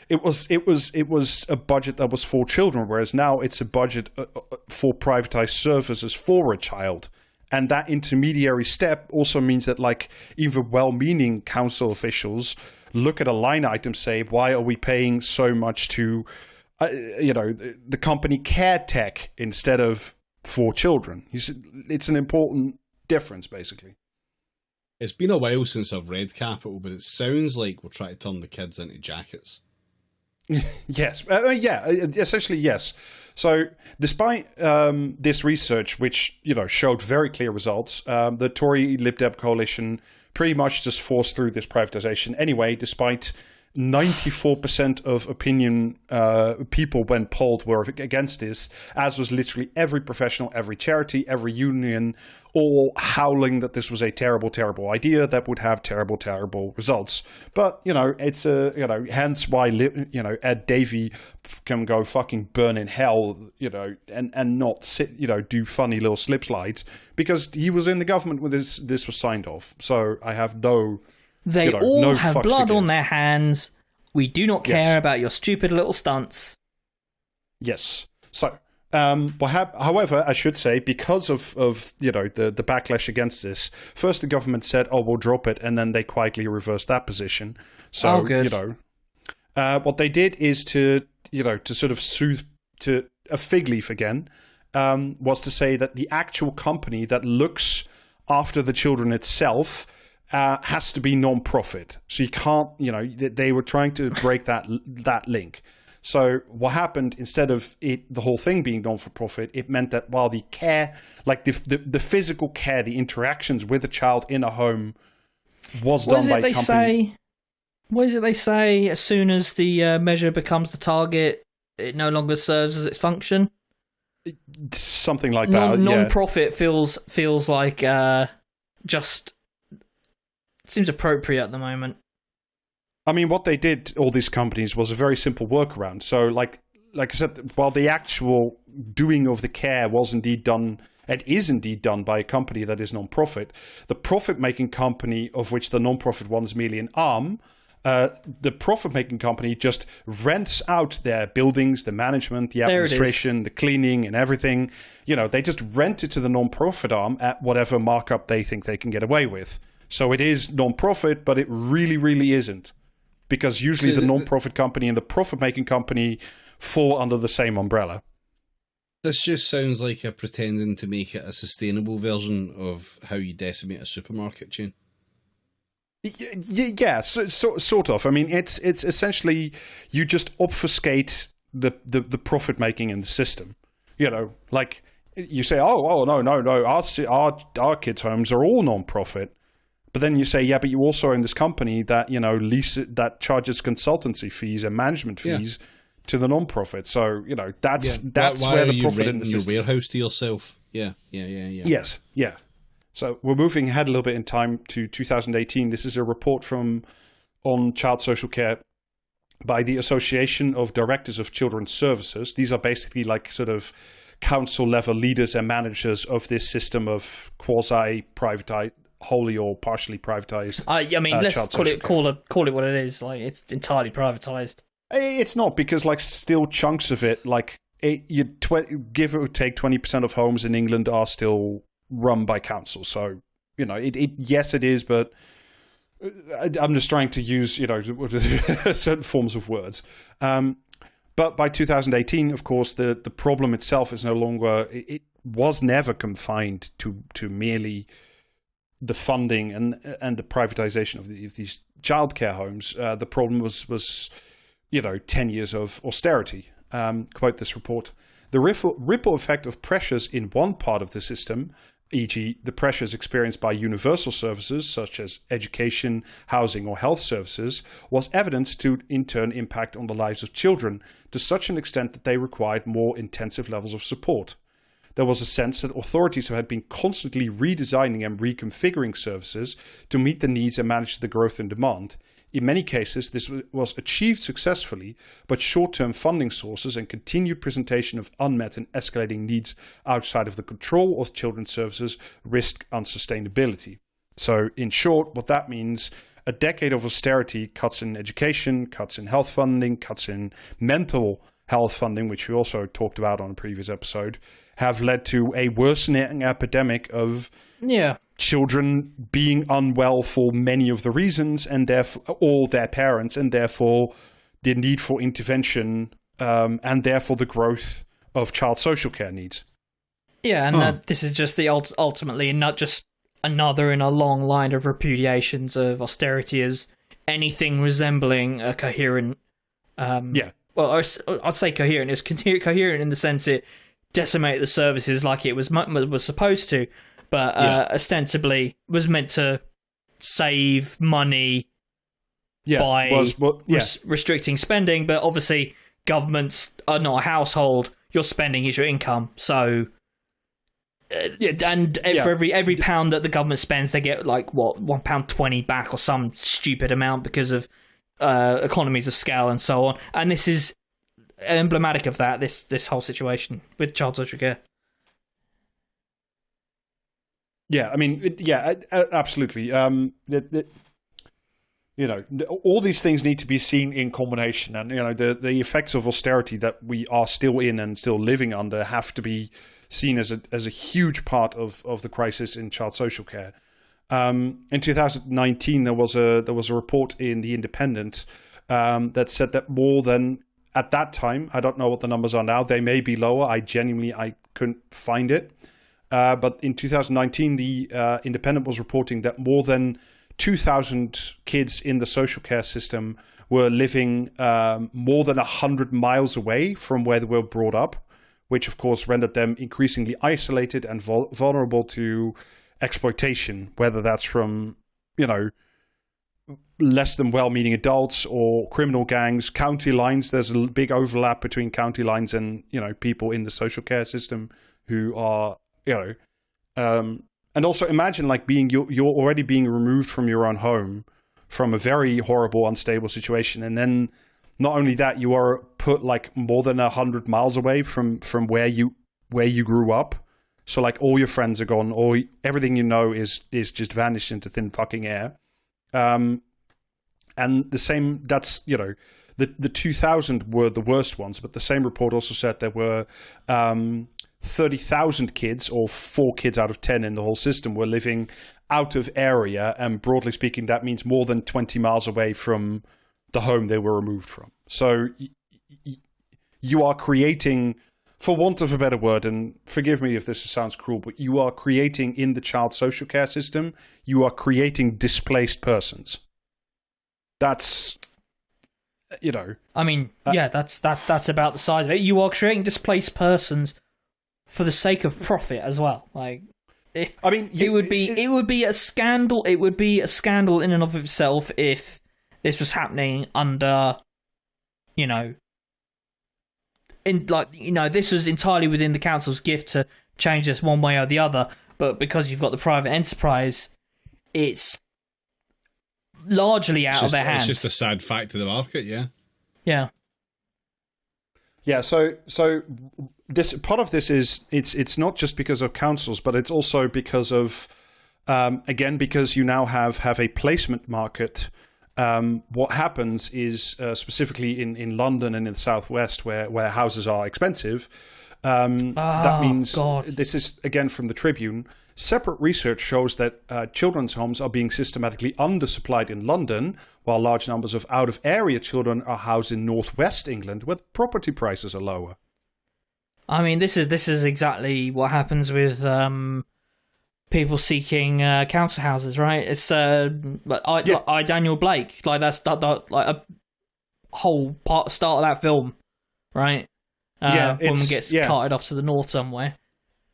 a budget that was for children, whereas now it's a budget for privatized services for a child, and that intermediary step also means that even well-meaning council officials look at a line item, say, why are we paying so much to the company Care Tech instead of for children? It's an important difference, basically. It's been a while since I've read Capital, but it sounds like we're trying to turn the kids into jackets. Yes. Essentially, yes. So despite this research, which showed very clear results, the Tory Lib Dem coalition pretty much just forced through this privatization anyway, despite 94% of opinion people when polled were against this, as was literally every professional, every charity, every union, all howling that this was a terrible, terrible idea that would have terrible, terrible results. But, it's hence why, Ed Davey can go fucking burn in hell, and not sit, do funny little slip slides, because he was in the government when this was signed off. So I have no... They all have blood on their hands. We do not care about your stupid little stunts. Yes. So, however, I should say, because of the backlash against this, first the government said, "Oh, we'll drop it," and then they quietly reversed that position. So, good. What they did is to sort of soothe to a fig leaf again, was to say that the actual company that looks after the children itself has to be non-profit. So you can't, they were trying to break that link. So what happened, instead of the whole thing being non-for-profit, it meant that while the care, the physical care, the interactions with a child in a home was done by a company. What is it they say? As soon as the measure becomes the target, it no longer serves as its function? Something like that. Non-profit feels like just... seems appropriate at the moment. I mean, what they did, all these companies, was a very simple workaround. So, like I said, while the actual doing of the care was indeed done, and is indeed done by a company that is non-profit, the profit-making company, of which the non-profit one is merely an arm, the profit-making company just rents out their buildings, the management, the administration, the cleaning, and everything. They just rent it to the non-profit arm at whatever markup they think they can get away with. So it is non-profit, but it really, really isn't. Because usually the non-profit company and the profit-making company fall under the same umbrella. This just sounds like a pretending to make it a sustainable version of how you decimate a supermarket chain. Yeah, sort of. I mean, it's essentially you just obfuscate the profit making in the system. You know, like you say, oh no, our kids' homes are all non-profit, but then you say, yeah, but you also own this company that that charges consultancy fees and management fees to the non-profit. So that's why where are the you profit in renting the your system. warehouse to yourself? Yeah. Yes, yeah. So we're moving ahead a little bit in time to 2018. This is a report on child social care by the Association of Directors of Children's Services. These are basically like sort of council level leaders and managers of this system of quasi-privatized, wholly or partially privatized. I mean, let's call it what it is. Like, it's entirely privatized. It's not, because like still chunks of it, like give or take 20% of homes in England are still run by council. So yes, it is, but I'm just trying to use certain forms of words. But by 2018, of course, the problem itself is no longer. It was never confined to merely the funding and the privatization of these childcare homes. The problem was 10 years of austerity. Quote this report: the ripple effect of pressures in one part of the system, e.g. the pressures experienced by universal services such as education, housing or health services, was evident to in turn impact on the lives of children to such an extent that they required more intensive levels of support. There was a sense that authorities had been constantly redesigning and reconfiguring services to meet the needs and manage the growth in demand. In many cases, this was achieved successfully, but short-term funding sources and continued presentation of unmet and escalating needs outside of the control of children's services risked unsustainability. So, in short, what that means, a decade of austerity, cuts in education, cuts in health funding, cuts in mental health funding, which we also talked about on a previous episode, have led to a worsening epidemic of children being unwell for many of the reasons, and therefore all their parents, and therefore the need for intervention, and therefore the growth of child social care needs. Yeah, and this is just the ultimately not just another in a long line of repudiations of austerity as anything resembling a coherent. Well, I'd say coherent. It's coherent in the sense it decimated the services like it was supposed to, but ostensibly was meant to save money by restricting spending. But obviously, governments are not a household. Your spending is your income. So, for every pound that the government spends, they get like £1.20 back or some stupid amount because of economies of scale and so on. And this is emblematic of that. This whole situation with child social care. Yeah, I mean, absolutely. All these things need to be seen in combination, and the effects of austerity that we are still in and still living under have to be seen as a huge part of the crisis in child social care. In 2019, there was a report in The Independent that said that more than, at that time, I don't know what the numbers are now, they may be lower. I couldn't find it. But in 2019, the Independent was reporting that more than 2,000 kids in the social care system were living more than 100 miles away from where they were brought up, which of course rendered them increasingly isolated and vulnerable to exploitation, whether that's from, less than well-meaning adults or criminal gangs, county lines. There's a big overlap between county lines and, people in the social care system who are, and also imagine like you're already being removed from your own home from a very horrible, unstable situation. And then not only that, you are put like more than 100 miles away from where you grew up. So like all your friends are gone, or everything is just vanished into thin fucking air. And the same, that's, the 2,000 were the worst ones, but the same report also said there were 30,000 kids, or 4 kids out of 10 in the whole system, were living out of area. And broadly speaking, that means more than 20 miles away from the home they were removed from. So you are creating for want of a better word, and forgive me if this sounds cruel, but you are creating in the child social care system, you are creating displaced persons. That's, I mean, that's about the size of it. You are creating displaced persons for the sake of profit as well. Like, it would be a scandal. It would be a scandal in and of itself if this was happening under, this was entirely within the council's gift to change this one way or the other. But because you've got the private enterprise, it's largely out of their hands. It's just a sad fact of the market, yeah. Yeah. Yeah, so this part of this is it's not just because of councils, but it's also because of because you now have a placement market. What happens is specifically in London and in the southwest where houses are expensive. That means this is again from the Tribune. Separate research shows that children's homes are being systematically undersupplied in London, while large numbers of out-of-area children are housed in northwest England, where property prices are lower. I mean, this is exactly what happens with people seeking council houses, right? It's Daniel Blake, like that's like a whole start of that film, right? Woman gets carted off to the north somewhere.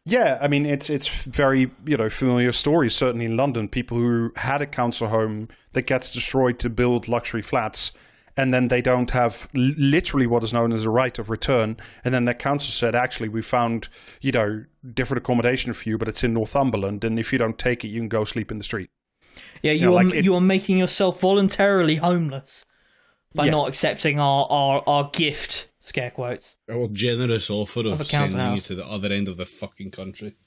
Yeah, I mean, it's very, familiar stories, certainly in London. People who had a council home that gets destroyed to build luxury flats, and then they don't have literally what is known as a right of return. And then the council said, actually, we found, different accommodation for you, but it's in Northumberland, and if you don't take it, you can go sleep in the street. Yeah, you are making yourself voluntarily homeless by not accepting our gift. Scare quotes. Our generous offer of sending you to the other end of the fucking country.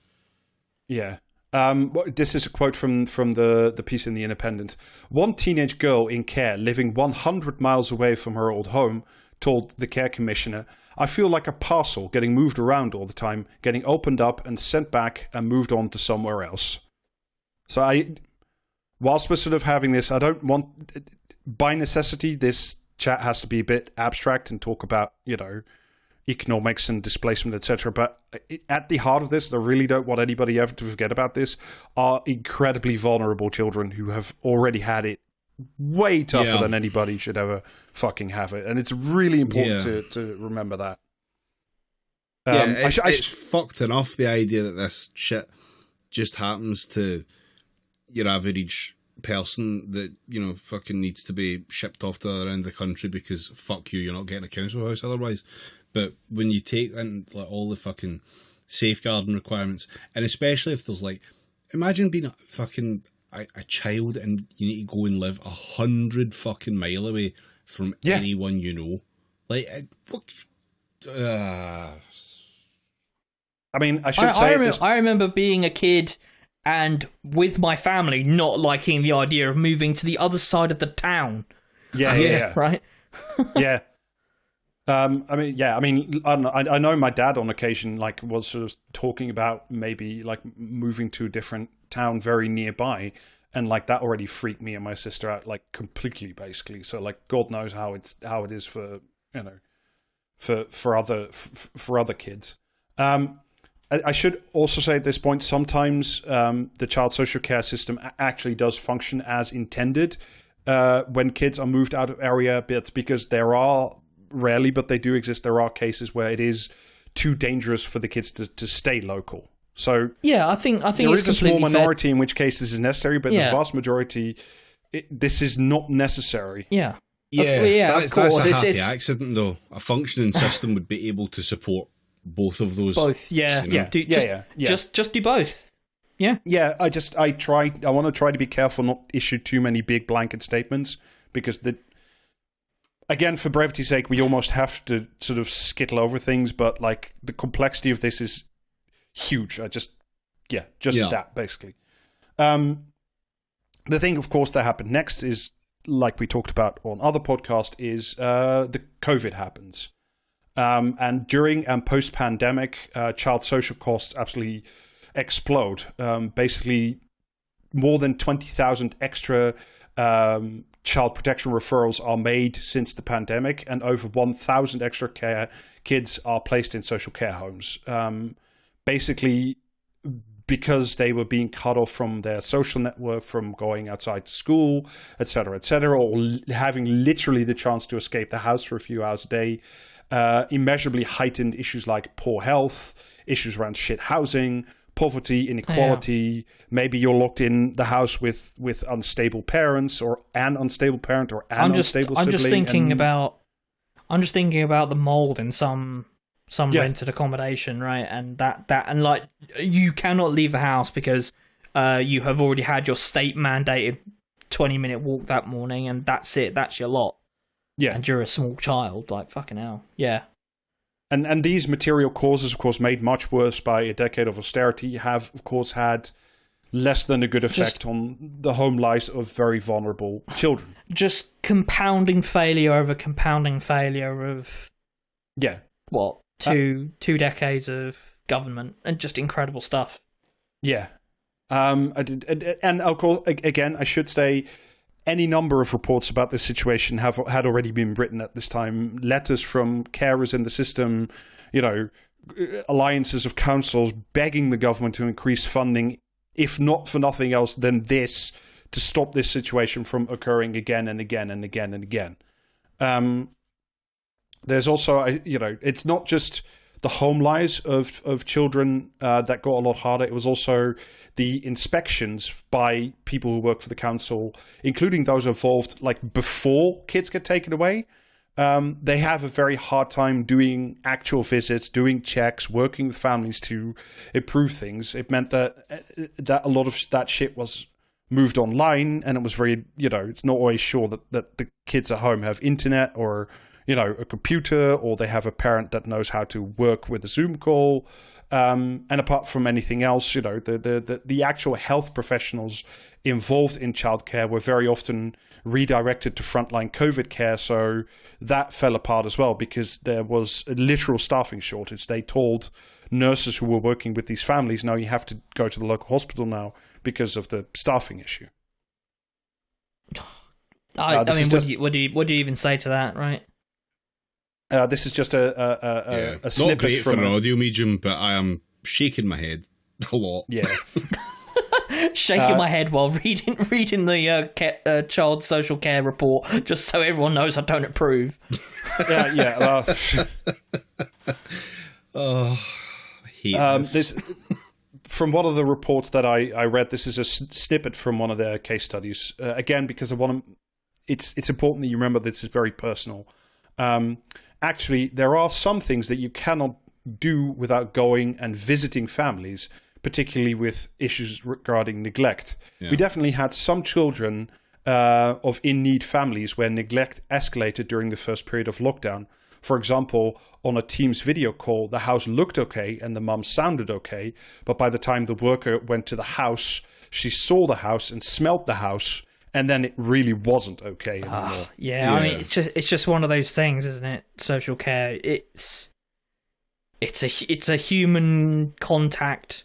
Yeah. This is a quote from the piece in The Independent. One teenage girl in care living 100 miles away from her old home told the care commissioner, "I feel like a parcel getting moved around all the time, getting opened up and sent back and moved on to somewhere else." So whilst we're sort of having this, I don't want, by necessity, this chat has to be a bit abstract and talk about, economics and displacement, etc. But at the heart of this, I really don't want anybody ever to forget about this, are incredibly vulnerable children who have already had it way tougher than anybody should ever fucking have it. And it's really important to remember that. It's fucked enough, the idea that this shit just happens to your average person that, fucking needs to be shipped off to the other end of the country because fuck you, you're not getting a council house otherwise. But when you take in like all the fucking safeguarding requirements, and especially if there's like, imagine being a child and you need to go and live 100 fucking mile away from anyone you know. Like, I mean, I remember being a kid and with my family not liking the idea of moving to the other side of the town. Yeah. Right? Yeah. I know my dad on occasion was sort of talking about maybe like moving to a different town very nearby, and like that already freaked me and my sister out like completely, basically. So like God knows how it is for for other kids. I should also say at this point, sometimes the child social care system actually does function as intended when kids are moved out of area. But it's because there are, rarely, but they do exist, there are cases where it is too dangerous for the kids to stay local. So yeah, I think there is a small minority in which case this is necessary, but the vast majority, this is not necessary. Yeah. That's a happy accident, though. A functioning system would be able to support both of those. Both, Just do both. Yeah. Yeah, I want to try to be careful not to issue too many big blanket statements, because again, for brevity's sake, we almost have to sort of skittle over things, but like the complexity of this is huge. That basically. The thing, of course, that happened next is, like we talked about on other podcasts, is the COVID happens. And during and post-pandemic, child social costs absolutely explode. Basically, more than 20,000 extra child protection referrals are made since the pandemic, and over 1,000 extra kids are placed in social care homes. Basically, because they were being cut off from their social network, from going outside to school, etc., or having literally the chance to escape the house for a few hours a day. Immeasurably heightened issues like poor health, issues around shit housing, poverty, inequality. Maybe you're locked in the house with unstable parents, or an unstable parent, or unstable sibling. I'm just thinking about the mold in some rented accommodation, right? And and like, you cannot leave the house because you have already had your state mandated 20-minute walk that morning, and that's it. That's your lot. Yeah. And you're a small child, like, fucking hell. Yeah. And these material causes, of course, made much worse by a decade of austerity, have, of course, had less than a good effect on the home lives of very vulnerable children. Just compounding failure over compounding failure of... Yeah. What? Two decades of government, and just incredible stuff. Yeah. And of course, again, I should say, any number of reports about this situation had already been written at this time. Letters from carers in the system, alliances of councils begging the government to increase funding, if not for nothing else than this, to stop this situation from occurring again and again and again and again. There's also, it's not just the home lives of children that got a lot harder. It was also the inspections by people who work for the council, including those involved like before kids get taken away. They have a very hard time doing actual visits, doing checks, working with families to improve things. It meant that a lot of that shit was moved online, and it was very, it's not always sure that the kids at home have internet or a computer, or they have a parent that knows how to work with a Zoom call. And apart from anything else, the actual health professionals involved in childcare were very often redirected to frontline COVID care. So that fell apart as well because there was a literal staffing shortage. They told nurses who were working with these families, no, you have to go to the local hospital now because of the staffing issue. What do you even say to that, right? This is just a snippet. Not great from an audio medium, but I am shaking my head a lot. Yeah. Shaking my head while reading the child social care report, just so everyone knows I don't approve. Yeah. I hate this. From one of the reports that I read, this is a snippet from one of their case studies. Again, because it's important that you remember this is very personal. Actually, there are some things that you cannot do without going and visiting families, particularly with issues regarding neglect. Yeah. We definitely had some children of in-need families where neglect escalated during the first period of lockdown. For example, on a Teams video call, the house looked okay and the mum sounded okay, but by the time the worker went to the house, she saw the house and smelled the house, and then it really wasn't okay anymore. Yeah, I mean, it's just one of those things, isn't it? Social care. It's a human contact.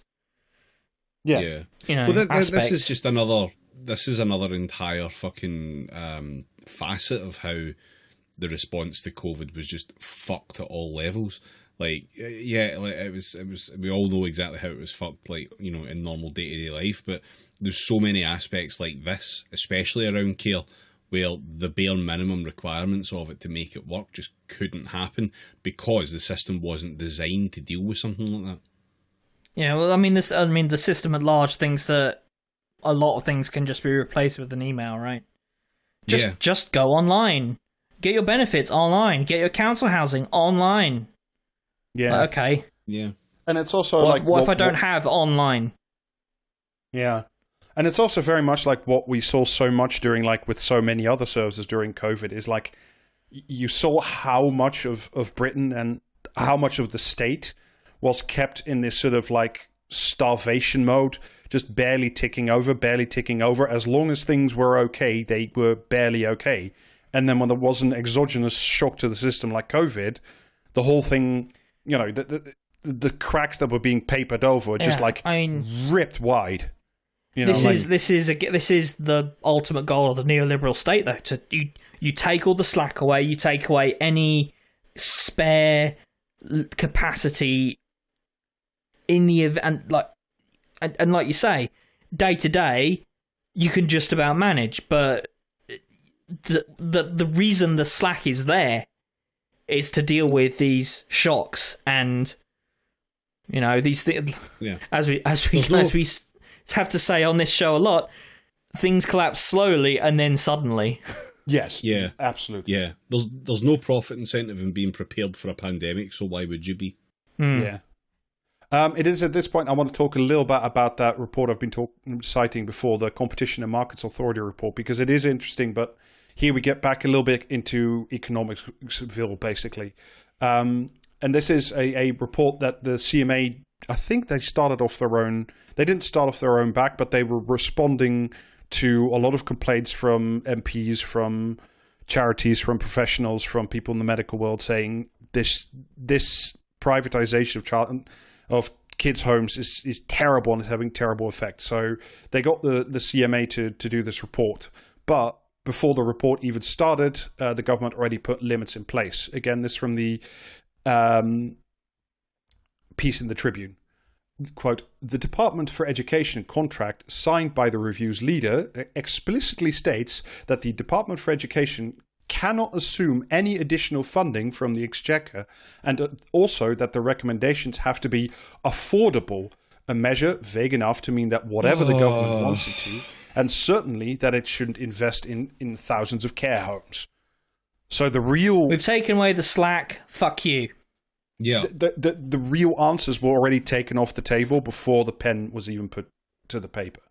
Yeah. This is just another. This is another entire fucking facet of how the response to COVID was just fucked at all levels. It was. We all know exactly how it was fucked, in normal day-to-day life, but there's so many aspects like this, especially around care, where the bare minimum requirements of it to make it work just couldn't happen because the system wasn't designed to deal with something like that. Yeah, well, the system at large thinks that a lot of things can just be replaced with an email, right? Just go online. Get your benefits online. Get your council housing online. Yeah. Okay. Yeah. And it's also what if I don't have online? Yeah. And it's also very much like what we saw so much during, with so many other services during COVID, is you saw how much of Britain and how much of the state was kept in this sort of starvation mode, just barely ticking over. As long as things were okay, they were barely okay. And then when there was an exogenous shock to the system like COVID, the whole thing, the cracks that were being papered over were just ripped wide. This is the ultimate goal of the neoliberal state, though. You take all the slack away, you take away any spare capacity in the event, and like you say, day to day, you can just about manage. But the reason the slack is there is to deal with these shocks and these things. Yeah. As we have to say on this show a lot, things collapse slowly and then suddenly. Yes. Yeah. Absolutely. Yeah. There's no profit incentive in being prepared for a pandemic, so why would you be? Yeah. It is at this point I want to talk a little bit about that report I've been citing before, the Competition and Markets Authority report, because it is interesting, but here we get back a little bit into economicsville, basically. And this is a report that the CMA, I think they started off their own. They didn't start off their own back, but they were responding to a lot of complaints from MPs, from charities, from professionals, from people in the medical world saying this privatization of kids' homes is terrible and is having terrible effects. So they got the CMA to do this report. But before the report even started, the government already put limits in place. Again, this from the piece in the Tribune. Quote, the Department for Education contract signed by the review's leader explicitly states that the Department for Education cannot assume any additional funding from the Exchequer, and also that the recommendations have to be affordable, a measure vague enough to mean that whatever the government wants it to, and certainly that it shouldn't invest in thousands of care homes. So the real... We've taken away the slack, fuck you. Yeah. The real answers were already taken off the table before the pen was even put to the paper.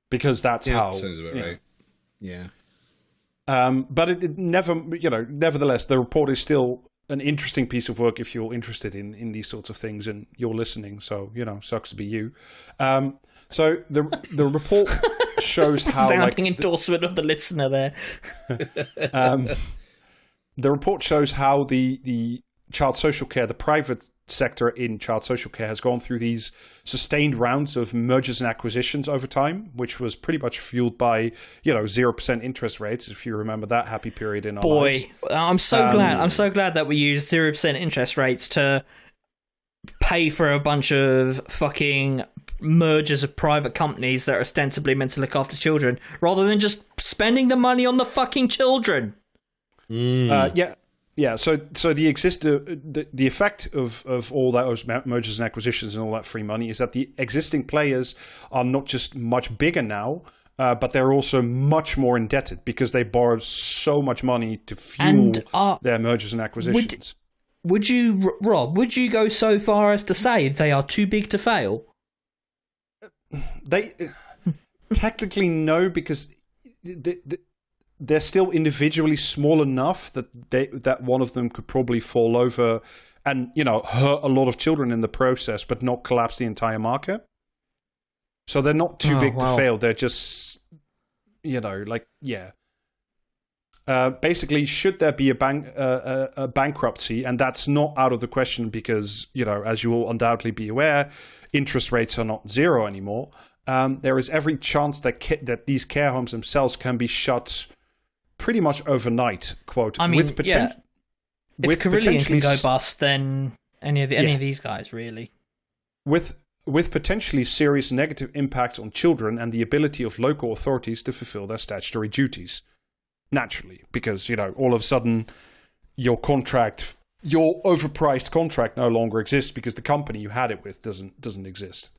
Because that's how... Sounds about right. Yeah. But it never, nevertheless, the report is still an interesting piece of work if you're interested in these sorts of things and you're listening. So, sucks to be you. So the report shows how... Sounding endorsement of the listener there. The report shows how the child social care, the private sector in child social care, has gone through these sustained rounds of mergers and acquisitions over time, which was pretty much fueled by 0% interest rates, if you remember that happy period in our lives. I'm so glad that we used 0% interest rates to pay for a bunch of fucking mergers of private companies that are ostensibly meant to look after children, rather than just spending the money on the fucking children. Yeah, so the effect of all those mergers and acquisitions and all that free money is that the existing players are not just much bigger now, but they're also much more indebted because they borrowed so much money to fuel their mergers and acquisitions. Would you, Rob, go so far as to say they are too big to fail? They technically no, because they're still individually small enough that one of them could probably fall over and hurt a lot of children in the process, but not collapse the entire market. So they're not too big to fail. They're just basically, should there be a bankruptcy, and that's not out of the question because as you will undoubtedly be aware, interest rates are not zero anymore. There is every chance that these care homes themselves can be shut pretty much overnight. Quote. I mean, if Careless can go bust, then any of these guys really. With potentially serious negative impacts on children and the ability of local authorities to fulfill their statutory duties. Naturally, because all of a sudden your overpriced contract no longer exists because the company you had it with doesn't exist.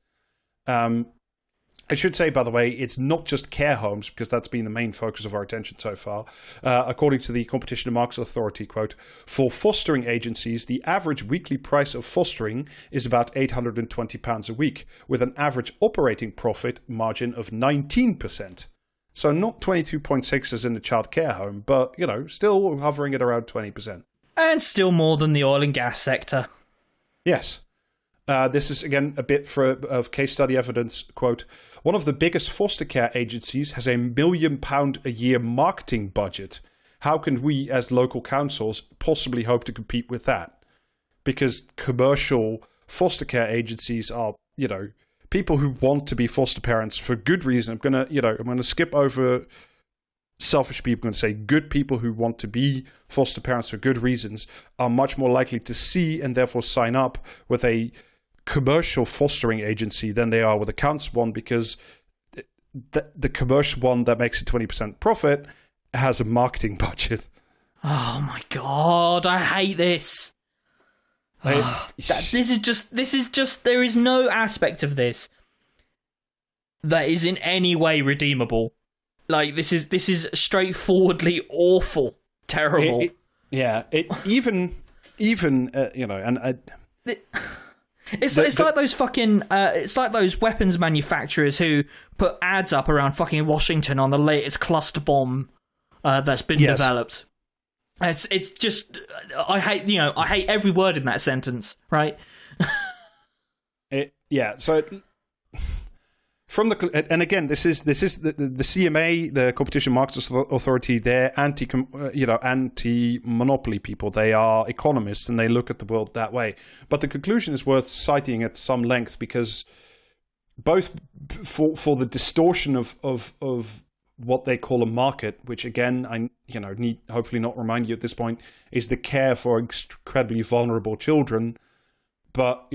I should say, by the way, it's not just care homes, because that's been the main focus of our attention so far. According to the Competition and Markets Authority, quote, for fostering agencies, the average weekly price of fostering is about £820 a week, with an average operating profit margin of 19%. So not 22.6 as in the child care home, but, still hovering at around 20%. And still more than the oil and gas sector. Yes. This is, again, a bit of case study evidence. Quote, one of the biggest foster care agencies has £1 million a year marketing budget. How can we, as local councils, possibly hope to compete with that? Because commercial foster care agencies are, people who want to be foster parents for good reason. I'm gonna skip over selfish people. I'm going to say good people who want to be foster parents for good reasons are much more likely to see and therefore sign up with a commercial fostering agency than they are with a council one, because the commercial one that makes a 20% profit has a marketing budget. Oh my god, I hate this. This is just there is no aspect of this that is in any way redeemable. Like, this is straightforwardly awful, terrible. It's like those fucking it's like those weapons manufacturers who put ads up around fucking Washington on the latest cluster bomb that's been developed. It's just I hate every word in that sentence, right? From the, and again, this is the CMA, the Competition Markets Authority. They're anti-monopoly people. They are economists and they look at the world that way. But the conclusion is worth citing at some length, because both for the distortion of what they call a market, which again I need hopefully not remind you at this point, is the care for incredibly vulnerable children, but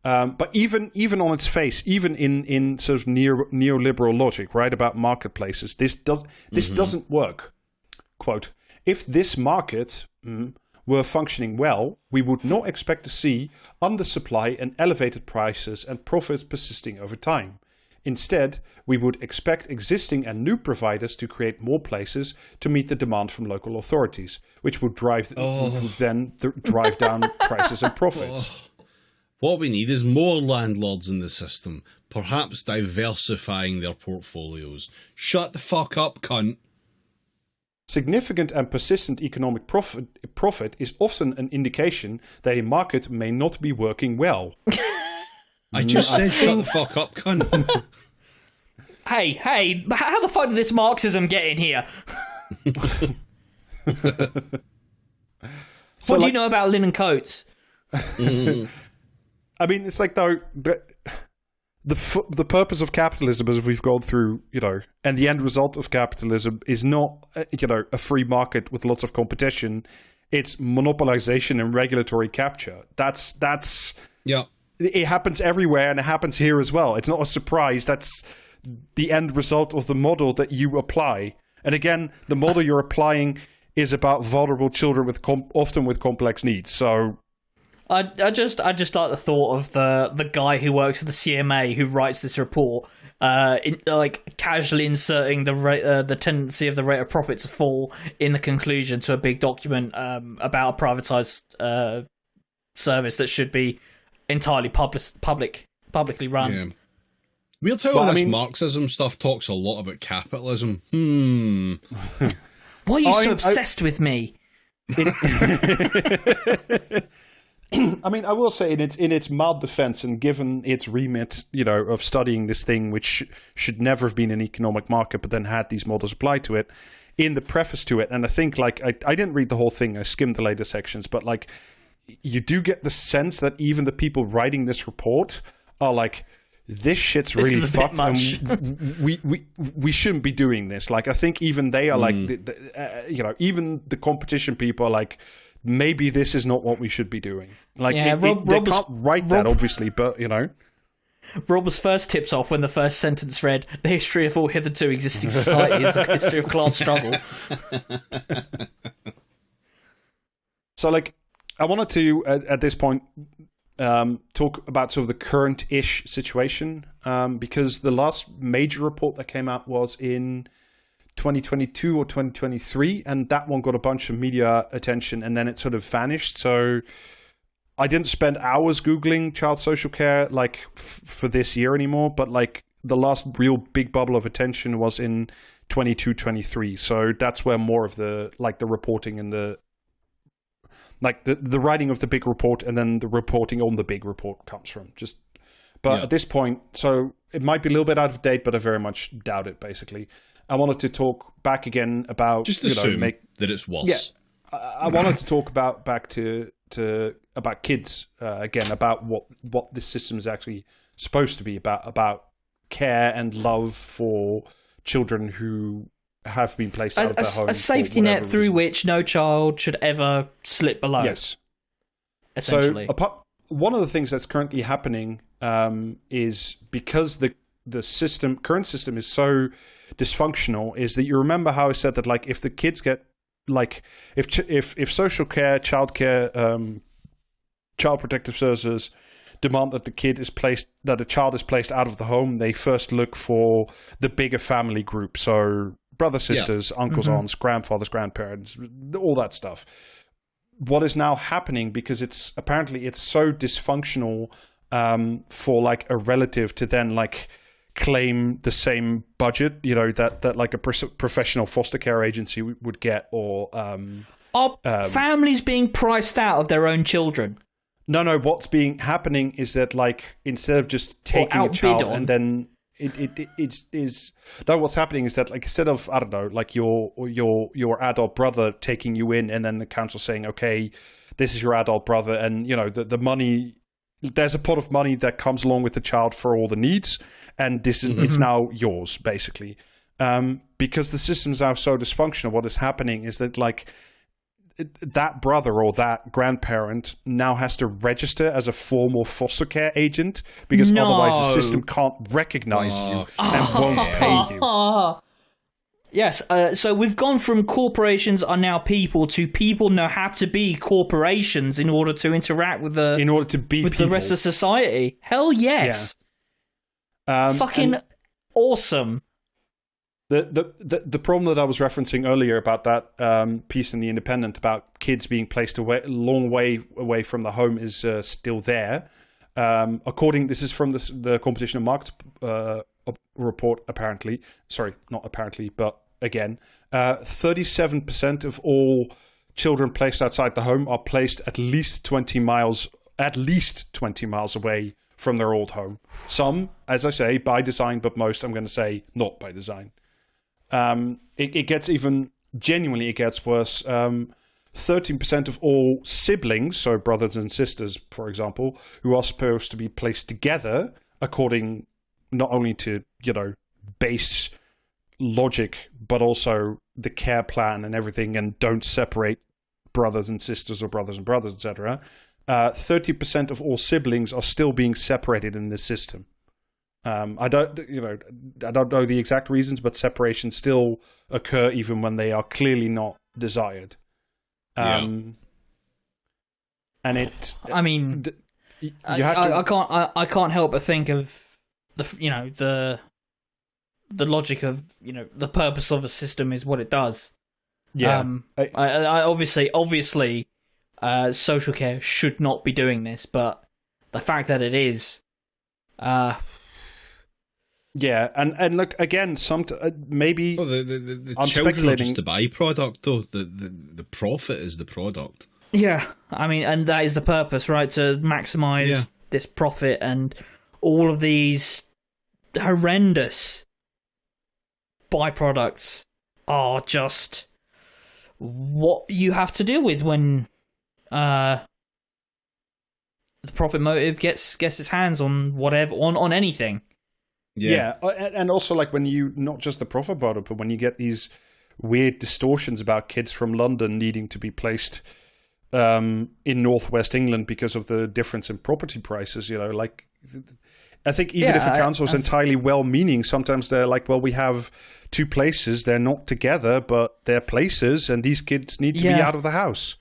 but even on its face, even in sort of neoliberal logic, right, about marketplaces, this doesn't work. Quote, if this market were functioning well, we would not expect to see undersupply and elevated prices and profits persisting over time. Instead, we would expect existing and new providers to create more places to meet the demand from local authorities, which would drive down prices and profits. What we need is more landlords in the system, perhaps diversifying their portfolios. Shut the fuck up, cunt. Significant and persistent economic profit is often an indication that a market may not be working well. I just said shut the fuck up, cunt. Hey, how the fuck did this Marxism get in here? What do you know about linen coats? I mean, it's like, though, the purpose of capitalism, as we've gone through, and the end result of capitalism is not, a free market with lots of competition. It's monopolization and regulatory capture. That's yeah. It happens everywhere, and it happens here as well. It's not a surprise. That's the end result of the model that you apply. And again, the model you're applying is about vulnerable children often with complex needs. So. I just like the thought of the guy who works at the CMA who writes this report, casually inserting the tendency of the rate of profit to fall in the conclusion to a big document about a privatized service that should be entirely publicly run. Yeah. Weird how all this Marxism stuff talks a lot about capitalism. Why are you so obsessed with me? I mean, I will say in its mild defense, and given its remit, of studying this thing, which should never have been an economic market, but then had these models applied to it, in the preface to it, and I think, I didn't read the whole thing, I skimmed the later sections, but, you do get the sense that even the people writing this report are like, this shit's really fucked, and we shouldn't be doing this. I think even they are even the competition people are like, maybe this is not what we should be doing. They can't write that, obviously, but, Rob was first tipped off when the first sentence read, the history of all hitherto existing society is the history of class struggle. So, I wanted to, at this point, talk about sort of the current-ish situation, because the last major report that came out was in 2022 or 2023, and that one got a bunch of media attention, and then it sort of vanished. So I didn't spend hours Googling child social care for this year anymore, but the last real big bubble of attention was in 22-23. So that's where more of the the reporting and the writing of the big report and then the reporting on the big report comes from. At this point, so it might be a little bit out of date, but I very much doubt it, basically. I wanted to talk back again about... Just assume that it's worse. Yeah, I wanted to talk about kids again, about what this system is actually supposed to be about care and love for children who have been placed out of their home. A safety net through which no child should ever slip below. Yes. Essentially. So one of the things that's currently happening is because the current system is so dysfunctional, is that you remember how I said that, like, if the kids get, like, if social care, childcare, child protective services demand that a child is placed out of the home, they first look for the bigger family group. So brothers, sisters, uncles, aunts, grandfathers, grandparents, all that stuff. What is now happening, because it's so dysfunctional for like a relative to then like claim the same budget, that like a professional foster care agency would get, or are families being priced out of their own children? No. What's happening is that, like, instead of just taking a child and then what's happening is that, like, instead of, I don't know, like your adult brother taking you in and then the council saying, okay, this is your adult brother, and the money, there's a pot of money that comes along with the child for all the needs, and this is it's now yours, basically. Because the system's now so dysfunctional, what is happening is that, like, that brother or that grandparent now has to register as a formal foster care agent, because otherwise the system can't recognize you and won't pay you. Yes, so we've gone from corporations are now people to people now have to be corporations in order to interact with the rest of society. Hell yes. Yeah. Fucking awesome. The problem that I was referencing earlier about that piece in The Independent about kids being placed a long way away from the home is still there. This is from the Competition and Markets report, apparently. Sorry, not apparently, but again, 37% of all children placed outside the home are placed at least 20 miles away from their old home. Some, as I say, by design, but most, I'm going to say, not by design. It gets worse. 13% of all siblings, so brothers and sisters, for example, who are supposed to be placed together according not only to, base logic, but also the care plan and everything, and don't separate brothers and sisters or brothers and brothers, etc. 30% of all siblings are still being separated in this system. I don't know the exact reasons, but separations still occur even when they are clearly not desired. And it. I mean, I can't help but think of the logic of the purpose of a system is what it does. Yeah. I obviously, social care should not be doing this, but the fact that it is. Yeah, and look again. Maybe the children are just the byproduct, though. The profit is the product. Yeah, I mean, and that is the purpose, right? To maximize this profit, and all of these horrendous byproducts are just what you have to deal with when the profit motive gets its hands on whatever on anything. Yeah, and also, like, when you, not just the profit motive, but when you get these weird distortions about kids from London needing to be placed in northwest England because of the difference in property prices, like, I think even if a council is entirely well-meaning, sometimes they're like, well, we have two places, they're not together, but they're places, and these kids need to be out of the house.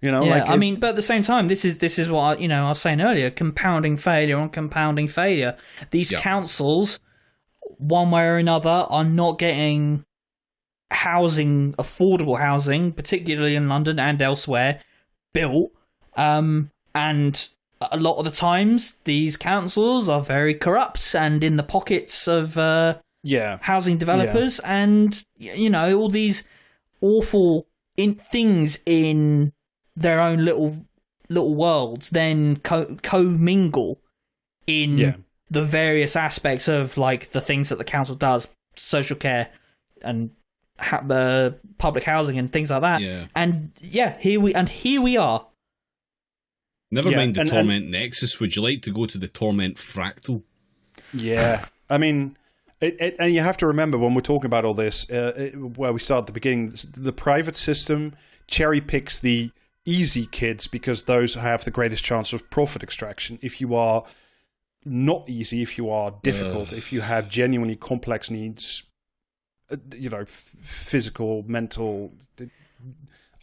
I mean, but at the same time, this is what I was saying earlier: compounding failure on compounding failure. These councils, one way or another, are not getting affordable housing, particularly in London and elsewhere, built. And a lot of the times, these councils are very corrupt and in the pockets of housing developers, and all these awful things in their own little worlds then co-mingle in the various aspects of, like, the things that the council does, social care and the public housing and things like that. And here we are. Never mind the torment nexus. Would you like to go to the torment fractal? Yeah, I mean, and you have to remember when we're talking about all this, where we start at the beginning, the private system cherry picks the easy kids because those have the greatest chance of profit extraction. If you are not easy, if you are difficult, if you have genuinely complex needs, physical, mental,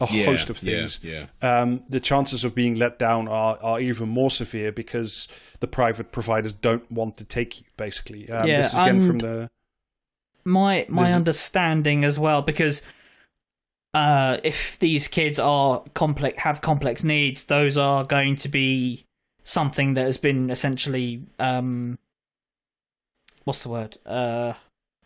a host of things, the chances of being let down are even more severe because the private providers don't want to take you, basically. This is again from the... My understanding as well, because if these kids have complex needs, those are going to be something that has been essentially... what's the word?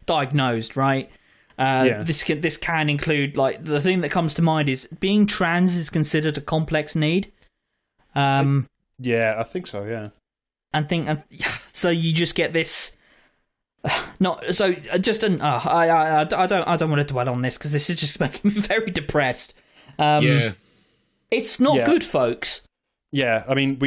Diagnosed, right? This can include, like, the thing that comes to mind is being trans is considered a complex need. Yeah, I think so. Yeah, so you just get this. I don't want to dwell on this because this is just making me very depressed. It's not good, folks. Yeah, I mean,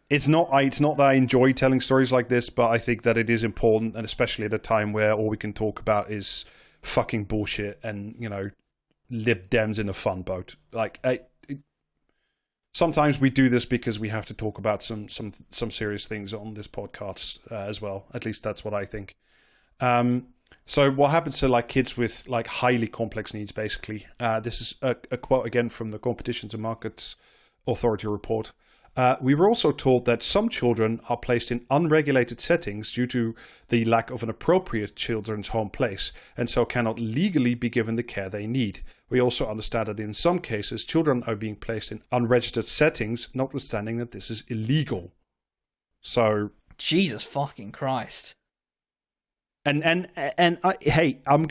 It's not that I enjoy telling stories like this, but I think that it is important, and especially at a time where all we can talk about is fucking bullshit and, Lib Dems in a fun boat. Like, sometimes we do this because we have to talk about some serious things on this podcast as well. At least that's what I think. So what happens to, like, kids with, like, highly complex needs, basically? This is a quote again from the Competitions and Markets Authority report. We were also told that some children are placed in unregulated settings due to the lack of an appropriate children's home place, and so cannot legally be given the care they need. We also understand that in some cases, children are being placed in unregistered settings, notwithstanding that this is illegal. So, Jesus fucking Christ! And I'm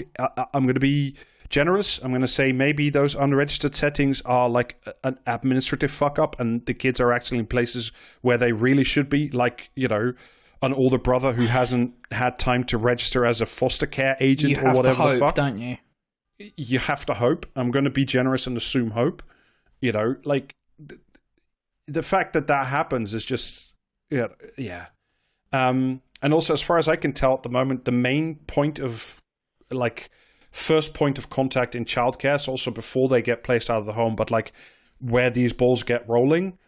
going to be generous. I'm going to say maybe those unregistered settings are like an administrative fuck up and the kids are actually in places where they really should be, like, an older brother who hasn't had time to register as a foster care agent or whatever hope, the fuck. Don't you? You have to hope. I'm going to be generous and assume hope. Like, the fact that happens is just, yeah. And also, as far as I can tell at the moment, the main point of, like, first point of contact in childcare, so also before they get placed out of the home, but like where these balls get rolling,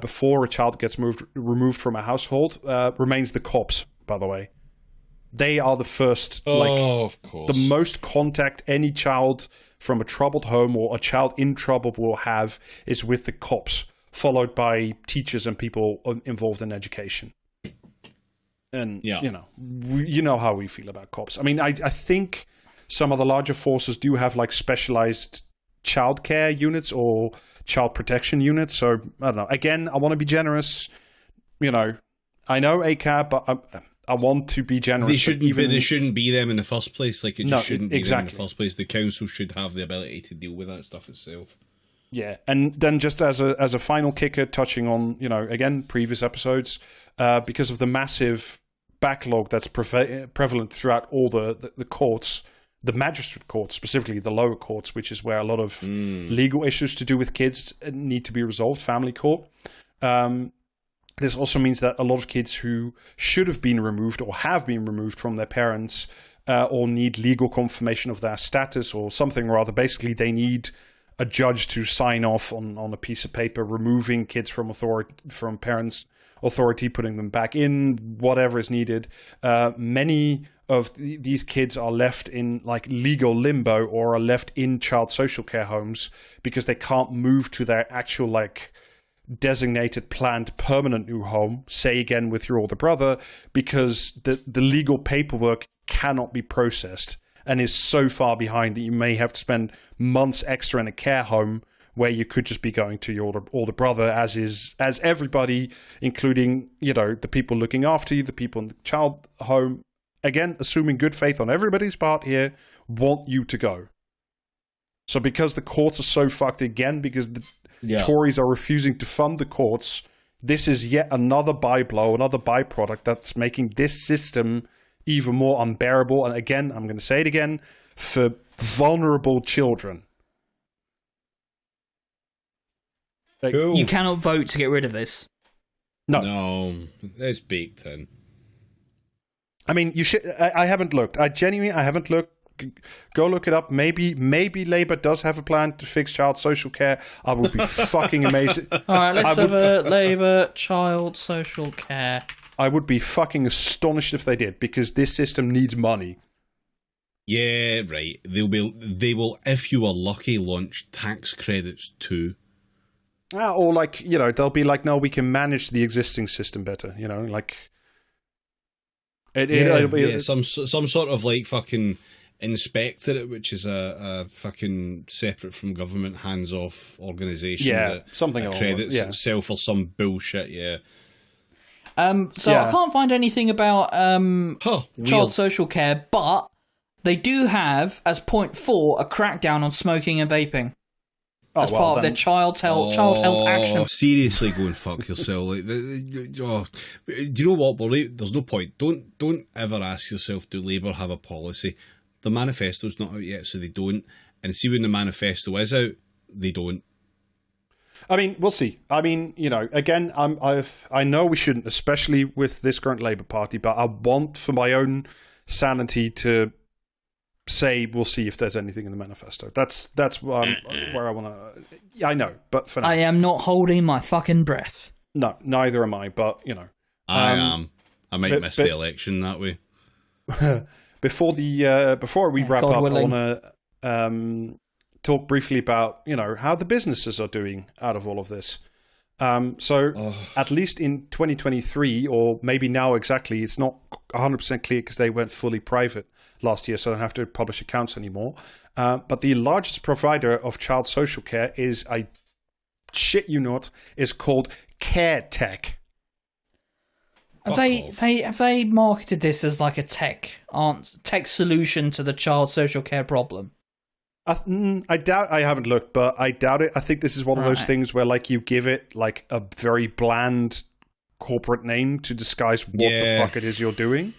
before a child gets removed from a household, remains the cops, by the way. They are the first, of course. The most contact any child from a troubled home or a child in trouble will have is with the cops, followed by teachers and people involved in education. And, you know how we feel about cops. I mean, I think some of the larger forces do have, like, specialized childcare units or child protection units. So, I don't know. Again, I want to be generous. I know ACAB, but I want to be generous. They shouldn't be them in the first place. Like, it just shouldn't be them in the first place. The council should have the ability to deal with that stuff itself. Yeah, and then just as a final kicker, touching on, again, previous episodes, because of the massive backlog that's prevalent throughout all the courts, the magistrate courts, specifically the lower courts, which is where a lot of legal issues to do with kids need to be resolved, family court. This also means that a lot of kids who should have been removed or have been removed from their parents or need legal confirmation of their status or something or other. Basically, they need a judge to sign off on a piece of paper, removing kids from parents' authority, putting them back in, whatever is needed. Many of these kids are left in, like, legal limbo or are left in child social care homes because they can't move to their actual, like, designated, planned, permanent new home, say again with your older brother, because the legal paperwork cannot be processed and is so far behind that you may have to spend months extra in a care home where you could just be going to your older brother, as everybody, including, the people looking after you, the people in the child home, again, assuming good faith on everybody's part here, want you to go. So because the courts are so fucked again, because the Tories are refusing to fund the courts, this is yet another byblow, another byproduct that's making this system even more unbearable. And again, I'm going to say it again, for vulnerable children. You cannot vote to get rid of this. No, it's baked in. I mean, you should. I haven't looked. I haven't looked. Go look it up. Maybe Labour does have a plan to fix child social care. I would be fucking amazed. All right, let's have a Labour child social care. I would be fucking astonished if they did, because this system needs money. Yeah, right. They will, if you are lucky, launch tax credits too. Or like, they'll be like, no, we can manage the existing system better. Like it'll be some sort of like fucking inspectorate, which is a fucking separate from government, hands-off organisation. Yeah, something accredits itself or some bullshit. Yeah. I can't find anything about child weird. social care, but they do have, as point 4, a crackdown on smoking and vaping. As part of their child health action. Seriously, go and fuck yourself. Like, do you know what, Willie? There's no point. Don't ever ask yourself, do Labour have a policy? The manifesto's not out yet, so they don't. And see, when the manifesto is out, they don't. I mean, we'll see. I mean, again, I know we shouldn't, especially with this current Labour Party, but I want, for my own sanity, to say we'll see if there's anything in the manifesto. That's where I want to. I know, but for now, I am not holding my fucking breath. No, neither am I. But I am. I might miss the election that way. Before we wrap God up, willing. I want to talk briefly about how the businesses are doing out of all of this. At least in 2023, or maybe now exactly, it's not 100% clear because they went fully private last year, so they don't have to publish accounts anymore. But the largest provider of child social care is, I shit you not, is called CareTech. Have they marketed this as like a tech solution to the child social care problem? I doubt. I haven't looked, but I doubt it. I think this is one of those things where, like, you give it like a very bland corporate name to disguise what the fuck it is you're doing.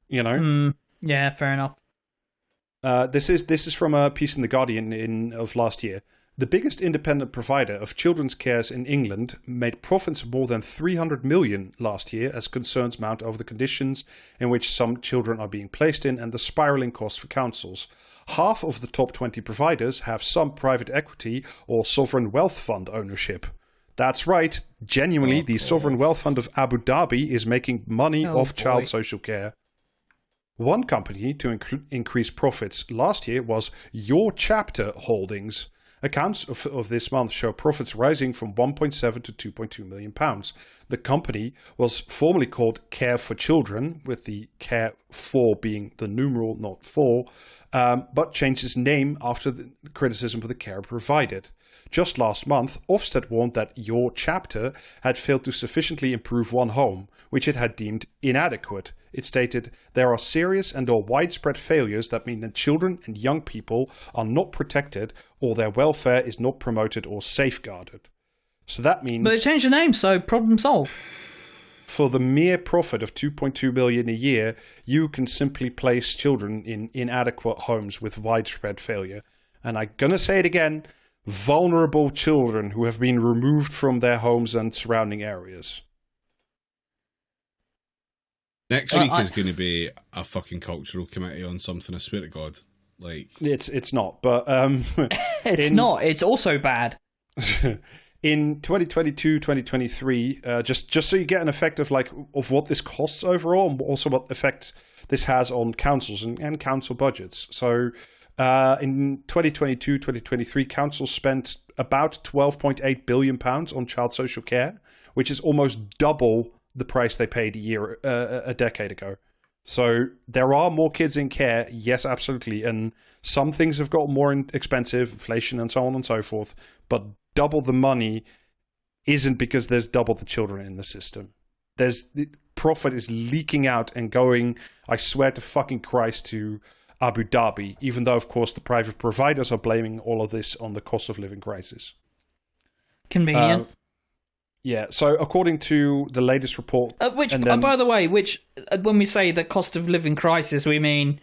Yeah, fair enough. This is from a piece in the Guardian of last year. The biggest independent provider of children's cares in England made profits of more than 300 million last year as concerns mount over the conditions in which some children are being placed in and the spiralling costs for councils. Half of the top 20 providers have some private equity or sovereign wealth fund ownership. That's right, genuinely, the sovereign wealth fund of Abu Dhabi is making money off child social care. One company to increase profits last year was Your Chapter Holdings. Accounts of this month show profits rising from 1.7 to 2.2 million pounds. The company was formerly called Care for Children, with the Care for being the numeral, not for, but changed its name after the criticism of the care provided. Just last month, Ofsted warned that Your Chapter had failed to sufficiently improve one home, which it had deemed inadequate. It stated, there are serious and or widespread failures that mean that children and young people are not protected or their welfare is not promoted or safeguarded. So that means... But they changed the name, so problem solved. For the mere profit of 2.2 million a year, you can simply place children in inadequate homes with widespread failure. And I'm going to say it again, vulnerable children who have been removed from their homes and surrounding areas. Next week is going to be a fucking cultural committee on something, I swear to God. Like It's not, but... it's not. It's also bad. In 2022, 2023, just so you get an effect of what this costs overall, and also what effect this has on councils and council budgets. So in 2022, 2023, councils spent about £12.8 billion on child social care, which is almost double the price they paid a decade ago. So there are more kids in care, yes, absolutely, and some things have got more expensive, inflation and so on and so forth, but double the money isn't because there's double the children in the system. The profit is leaking out and going, I swear to fucking Christ, to Abu Dhabi, even though, of course, the private providers are blaming all of this on the cost of living crisis. Convenient. Yeah, so according to the latest report... by the way, when we say the cost of living crisis, we mean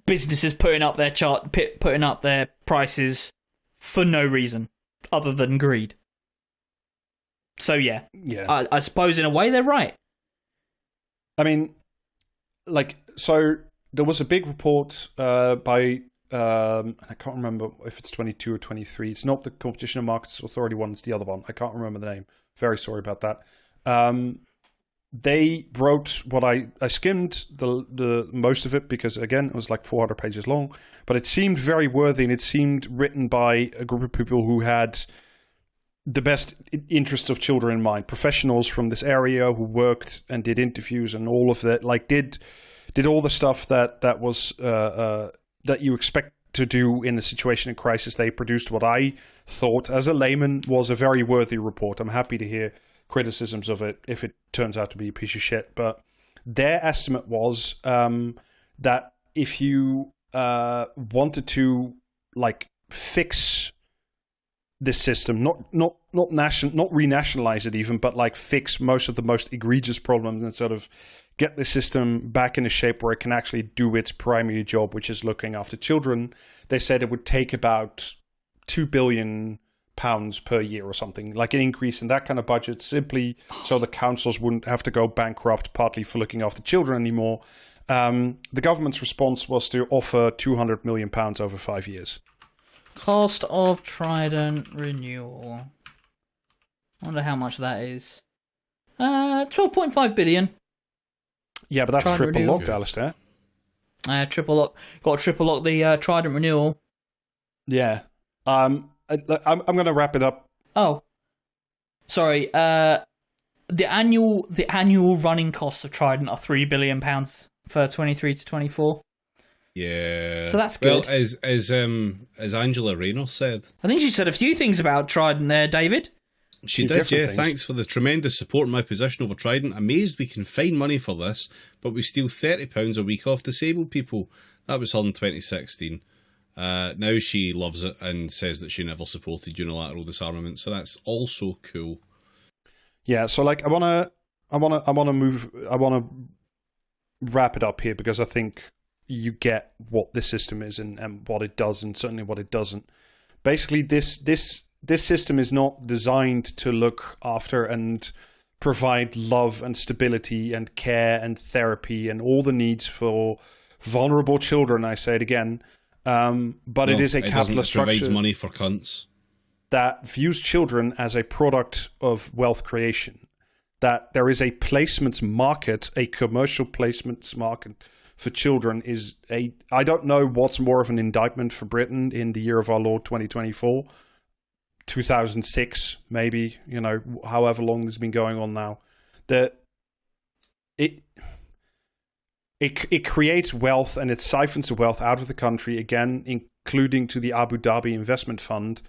businesses putting up their prices for no reason other than greed. So yeah, Yeah. I suppose in a way they're right. I mean, like, so there was a big report by, I can't remember if it's 22 or 23. It's not the Competition and Markets Authority one, it's the other one. I can't remember the name. Very sorry about that. They wrote what I skimmed the most of it because, again, it was like 400 pages long, but it seemed very worthy, and it seemed written by a group of people who had the best interests of children in mind. Professionals from this area who worked and did interviews and all of that, like did all the stuff that was that you expect to do in a situation in crisis. They produced what I thought, as a layman, was a very worthy report. I'm happy to hear criticisms of it if it turns out to be a piece of shit. But their estimate was that if you wanted to like fix this system, not renationalize it even, but like fix most of the most egregious problems and sort of get the system back in a shape where it can actually do its primary job, which is looking after children, they said it would take about £2 billion per year or something, like an increase in that kind of budget, simply so the councils wouldn't have to go bankrupt partly for looking after children anymore. The government's response was to offer £200 million over 5 years. Cost of Trident renewal. I wonder how much that is. 12.5 billion. Yeah, but that's Trident triple renewal. locked, Alistair. Triple lock. Got to triple lock the Trident renewal. Yeah. I'm going to wrap it up. Oh, sorry. The annual running costs of Trident are £3 billion for 23 to 24. Yeah. So that's good. Well, as Angela Rayner said, I think she said a few things about Trident there, David. she Few did, different yeah. things. Thanks for the tremendous support in my position over Trident. Amazed we can find money for this, but we steal £30 a week off disabled people. That was her in 2016. Now she loves it and says that she never supported unilateral disarmament. So that's also cool. Yeah, so like I wanna wrap it up here because I think you get what this system is and what it does, and certainly what it doesn't. Basically, this system is not designed to look after and provide love and stability and care and therapy and all the needs for vulnerable children. I say it again, but it is a capitalist structure. It provides money for cunts That views children as a product of wealth creation. That there is a placements market, a commercial placements market for children is I don't know what's more of an indictment for Britain in the year of our Lord 2024, 2006 maybe, however long this has been going on now. That it creates wealth and it siphons the wealth out of the country, again, including to the Abu Dhabi investment fund,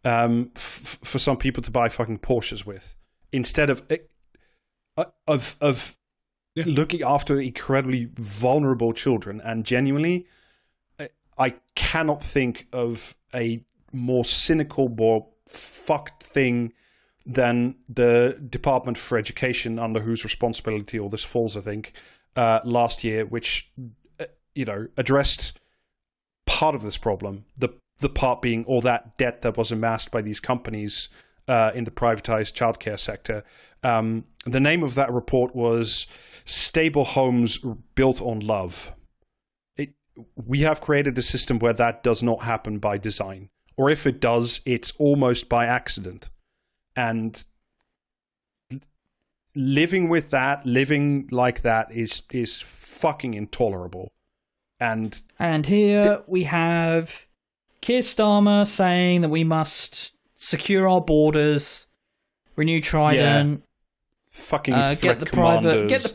for some people to buy fucking Porsches with, instead of looking after incredibly vulnerable children. And genuinely, I cannot think of a more cynical, more fucked thing than the Department for Education, under whose responsibility all this falls, I think, last year, which addressed part of this problem, the part being all that debt that was amassed by these companies in the privatized childcare sector. The name of that report was Stable Homes Built on Love. We have created a system where that does not happen by design. Or if it does, it's almost by accident. And living with that, living like that is fucking intolerable. And here we have Keir Starmer saying that we must secure our borders, renew Trident, fucking get the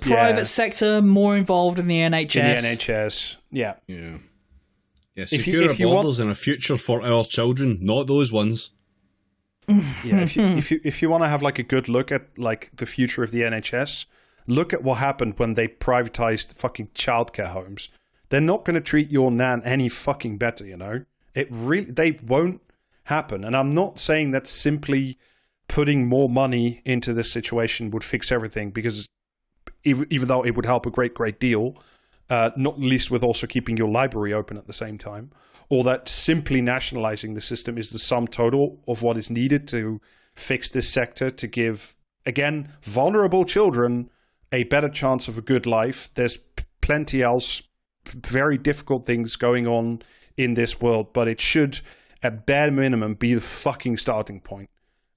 private sector more involved in the NHS. Yeah. Secure our borders and a future for our children, not those ones. Yeah, if you want to have like a good look at like the future of the NHS, look at what happened when they privatized fucking childcare homes. They're not going to treat your nan any fucking better, they won't happen. And I'm not saying that simply putting more money into this situation would fix everything, because even though it would help a great deal, not least with also keeping your library open at the same time, or that simply nationalizing the system is the sum total of what is needed to fix this sector to give, again, vulnerable children a better chance of a good life. There's plenty else, very difficult things going on in this world, but it should, at bare minimum, be the fucking starting point.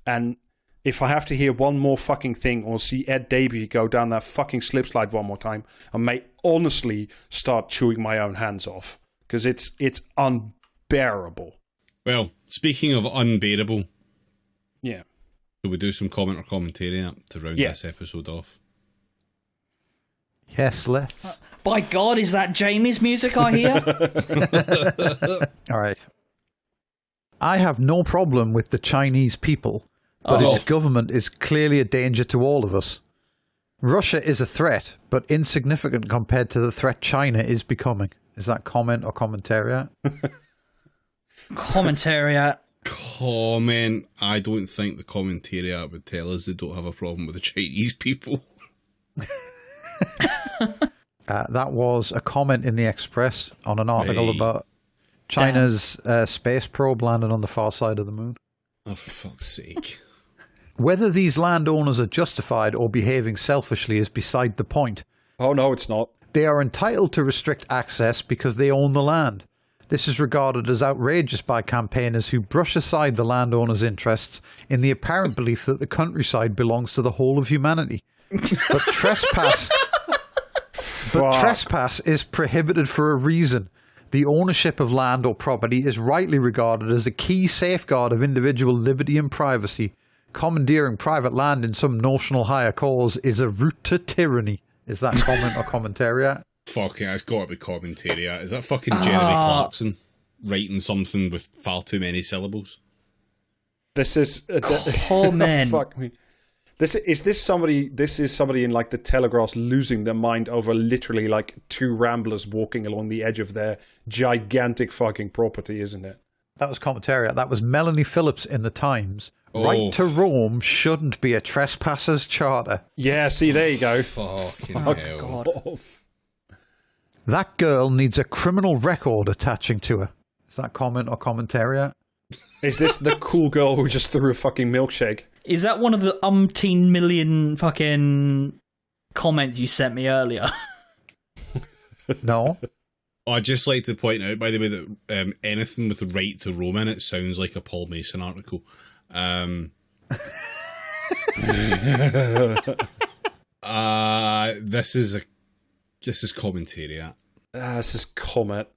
And if I have to hear one more fucking thing or see Ed Davey go down that fucking slipslide one more time, I may honestly start chewing my own hands off. Because it's unbearable. Well, speaking of unbearable, yeah, shall we do some comment or commentary to round this episode off? Yes, let's. By God, is that Jamie's music I hear? All right. I have no problem with the Chinese people, but its government is clearly a danger to all of us. Russia is a threat, but insignificant compared to the threat China is becoming. Is that comment or commentariat? Commentariat. Comment. I don't think the commentariat would tell us they don't have a problem with the Chinese people. That was a comment in the Express on an article about China's space probe landing on the far side of the moon. Oh, for fuck's sake. Whether these landowners are justified or behaving selfishly is beside the point. Oh, no, it's not. They are entitled to restrict access because they own the land. This is regarded as outrageous by campaigners who brush aside the landowner's interests in the apparent belief that the countryside belongs to the whole of humanity. But trespass is prohibited for a reason. The ownership of land or property is rightly regarded as a key safeguard of individual liberty and privacy. Commandeering private land in some notional higher cause is a route to tyranny. Is that comment or commentariat? Fucking, it's got to be commentariat. Is that fucking Jeremy Clarkson writing something with far too many syllables? This is... Comment. Fuck me. This is somebody in like the Telegraphs losing their mind over literally like two ramblers walking along the edge of their gigantic fucking property, isn't it? That was commentariat. That was Melanie Phillips in the Times. Right to roam shouldn't be a trespasser's charter. Yeah, see, there you go. Fucking hell. God. That girl needs a criminal record attaching to her. Is that comment or commentariat? Is this the cool girl who just threw a fucking milkshake? Is that one of the umpteen million fucking comments you sent me earlier? No. I'd just like to point out, by the way, that anything with right to roam in it sounds like a Paul Mason article. This is commentariat. This is comment.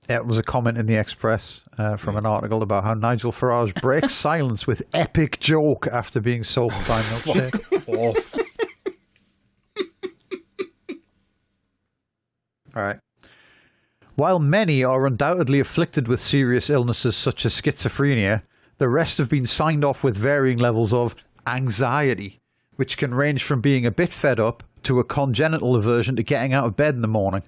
It was a comment in the Express from an article about how Nigel Farage breaks silence with epic joke after being soaked by milkshake. Fuck off. All right. While many are undoubtedly afflicted with serious illnesses such as schizophrenia, the rest have been signed off with varying levels of anxiety, which can range from being a bit fed up to a congenital aversion to getting out of bed in the morning.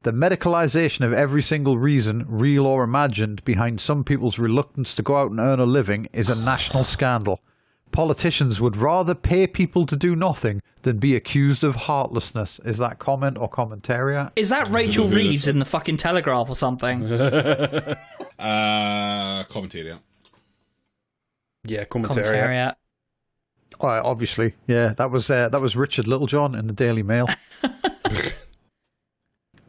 The medicalization of every single reason, real or imagined, behind some people's reluctance to go out and earn a living is a national scandal. Politicians would rather pay people to do nothing than be accused of heartlessness. Is that comment or commentariat? Is that Rachel Reeves in the fucking Telegraph or something? Commentariat. Yeah, commentariat. Obviously, yeah. That was Richard Littlejohn in the Daily Mail.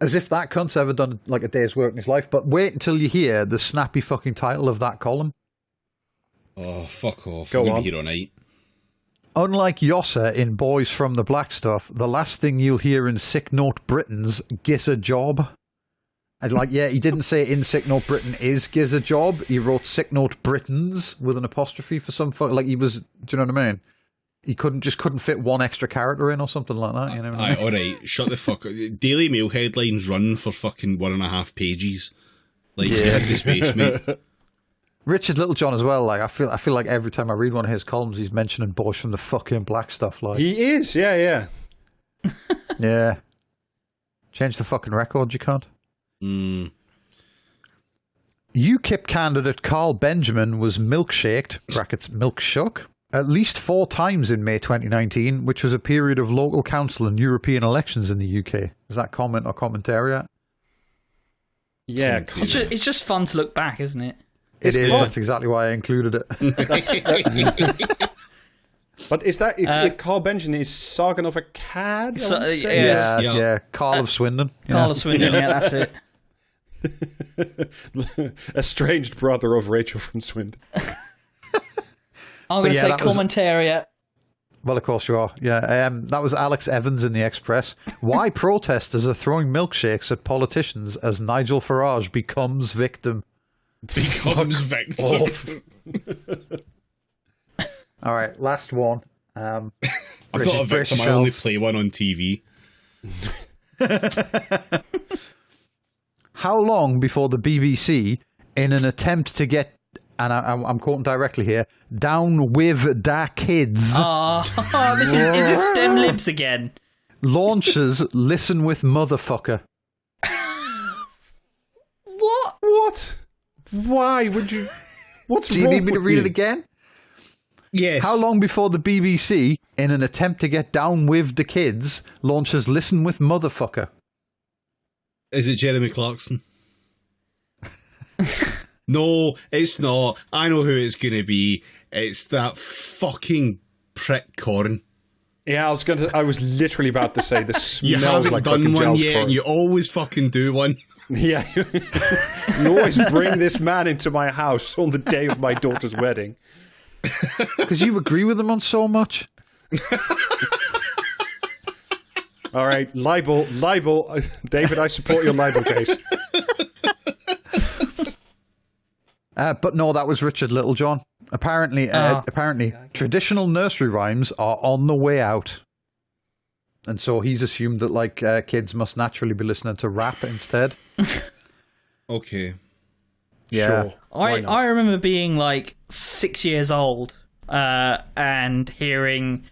As if that cunt's ever done like a day's work in his life. But wait until you hear the snappy fucking title of that column. Oh, fuck off. Go on. Here all night. Unlike Yossa in Boys from the Black Stuff, the last thing you'll hear in Sick Note Britain's Giz a Job. And he didn't say in Sick Note Britain is Giz a Job. He wrote Sick Note Britain's with an apostrophe for some fuck. Like he was, do you know what I mean? He couldn't fit one extra character in or something like that. You know what I mean? Alright, shut the fuck up. Daily Mail headlines run for fucking 1.5 pages. Like, yeah. The space, mate. Richard Littlejohn as well. Like I feel like every time I read one of his columns, he's mentioning Boys from the fucking Black Stuff. Like he is, yeah. Yeah. Change the fucking record, you can't. UKIP candidate Carl Benjamin was milkshaked (milk shook) at least 4 times in May 2019, which was a period of local council and European elections in the UK. Is that comment or commentary? Yeah, It's just fun to look back, isn't it? It is. That's exactly why I included it. but is that Carl Benjamin is Sargon of Akkad? Yeah. Carl of Swindon. Carl of Swindon, yeah, that's it. Estranged brother of Rachel from Swindon. I'm going to say commentariat. Well, of course you are. Yeah, that was Alex Evans in the Express. Why protesters are throwing milkshakes at politicians as Nigel Farage becomes victim. All right, last one. I'm not a victim. I only play one on TV. How long before the BBC, in an attempt to get, and I'm quoting directly here, down with da kids. Is this Dem Libs again? Launches Listen with Motherfucker. What? Why would you? What's Do you wrong need me to with read you? it again? Yes. How long before the BBC, in an attempt to get down with the kids, launches Listen with Motherfucker? Is it Jeremy Clarkson? No, it's not. I know who it's going to be. It's that fucking prick Corin. Yeah, I was literally about to say this You smells haven't like done fucking one Giles yet, Corin. and you always fucking do one. Yeah. You always bring this man into my house on the day of my daughter's wedding. Because you agree with them on so much. All right, libel. David, I support your libel case. But no, that was Richard Littlejohn. Apparently, traditional nursery rhymes are on the way out. And so he's assumed that kids must naturally be listening to rap instead. Okay. Yeah. Sure. I remember being 6 years old and hearing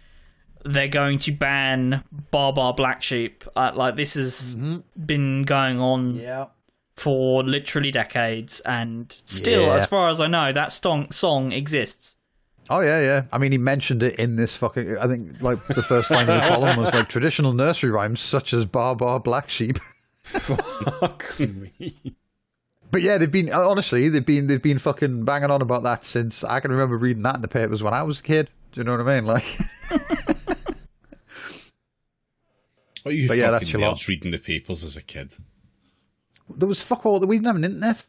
they're going to ban Bar Bar Black Sheep. This has been going on for literally decades, and still, as far as I know, that song exists. Oh, yeah. I mean, he mentioned it in this fucking... I think, the first line of the column was, traditional nursery rhymes such as Bar Bar Black Sheep. Fuck me. But yeah, they've been fucking banging on about that since... I can remember reading that in the papers when I was a kid. Do you know what I mean? What you But yeah, fucking that's your lot. nerds reading the papers as a kid? There was fuck all... We didn't have an internet.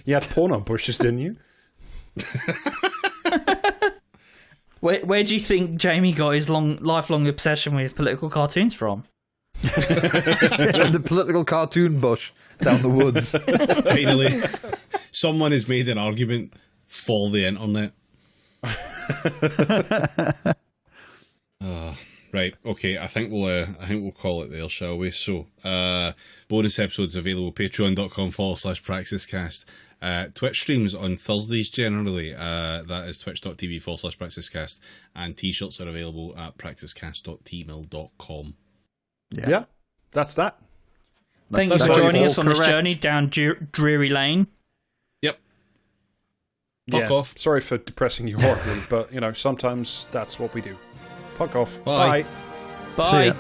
You had porn on bushes, didn't you? Where do you think Jamie got his lifelong obsession with political cartoons from? The political cartoon bush down the woods. Finally, someone has made an argument for the internet. Right, okay, I think we'll call it there, shall we? So, bonus episodes available, patreon.com/praxiscast. Twitch streams on Thursdays generally. That is twitch.tv/praxiscast. And t-shirts are available at praxiscast.tmail.com. Yeah, that's that. Thank you for joining us on this journey down Dreary Lane. Yep. Fuck off. Sorry for depressing you horribly, but, sometimes that's what we do. Fuck off. Bye. Bye. See ya.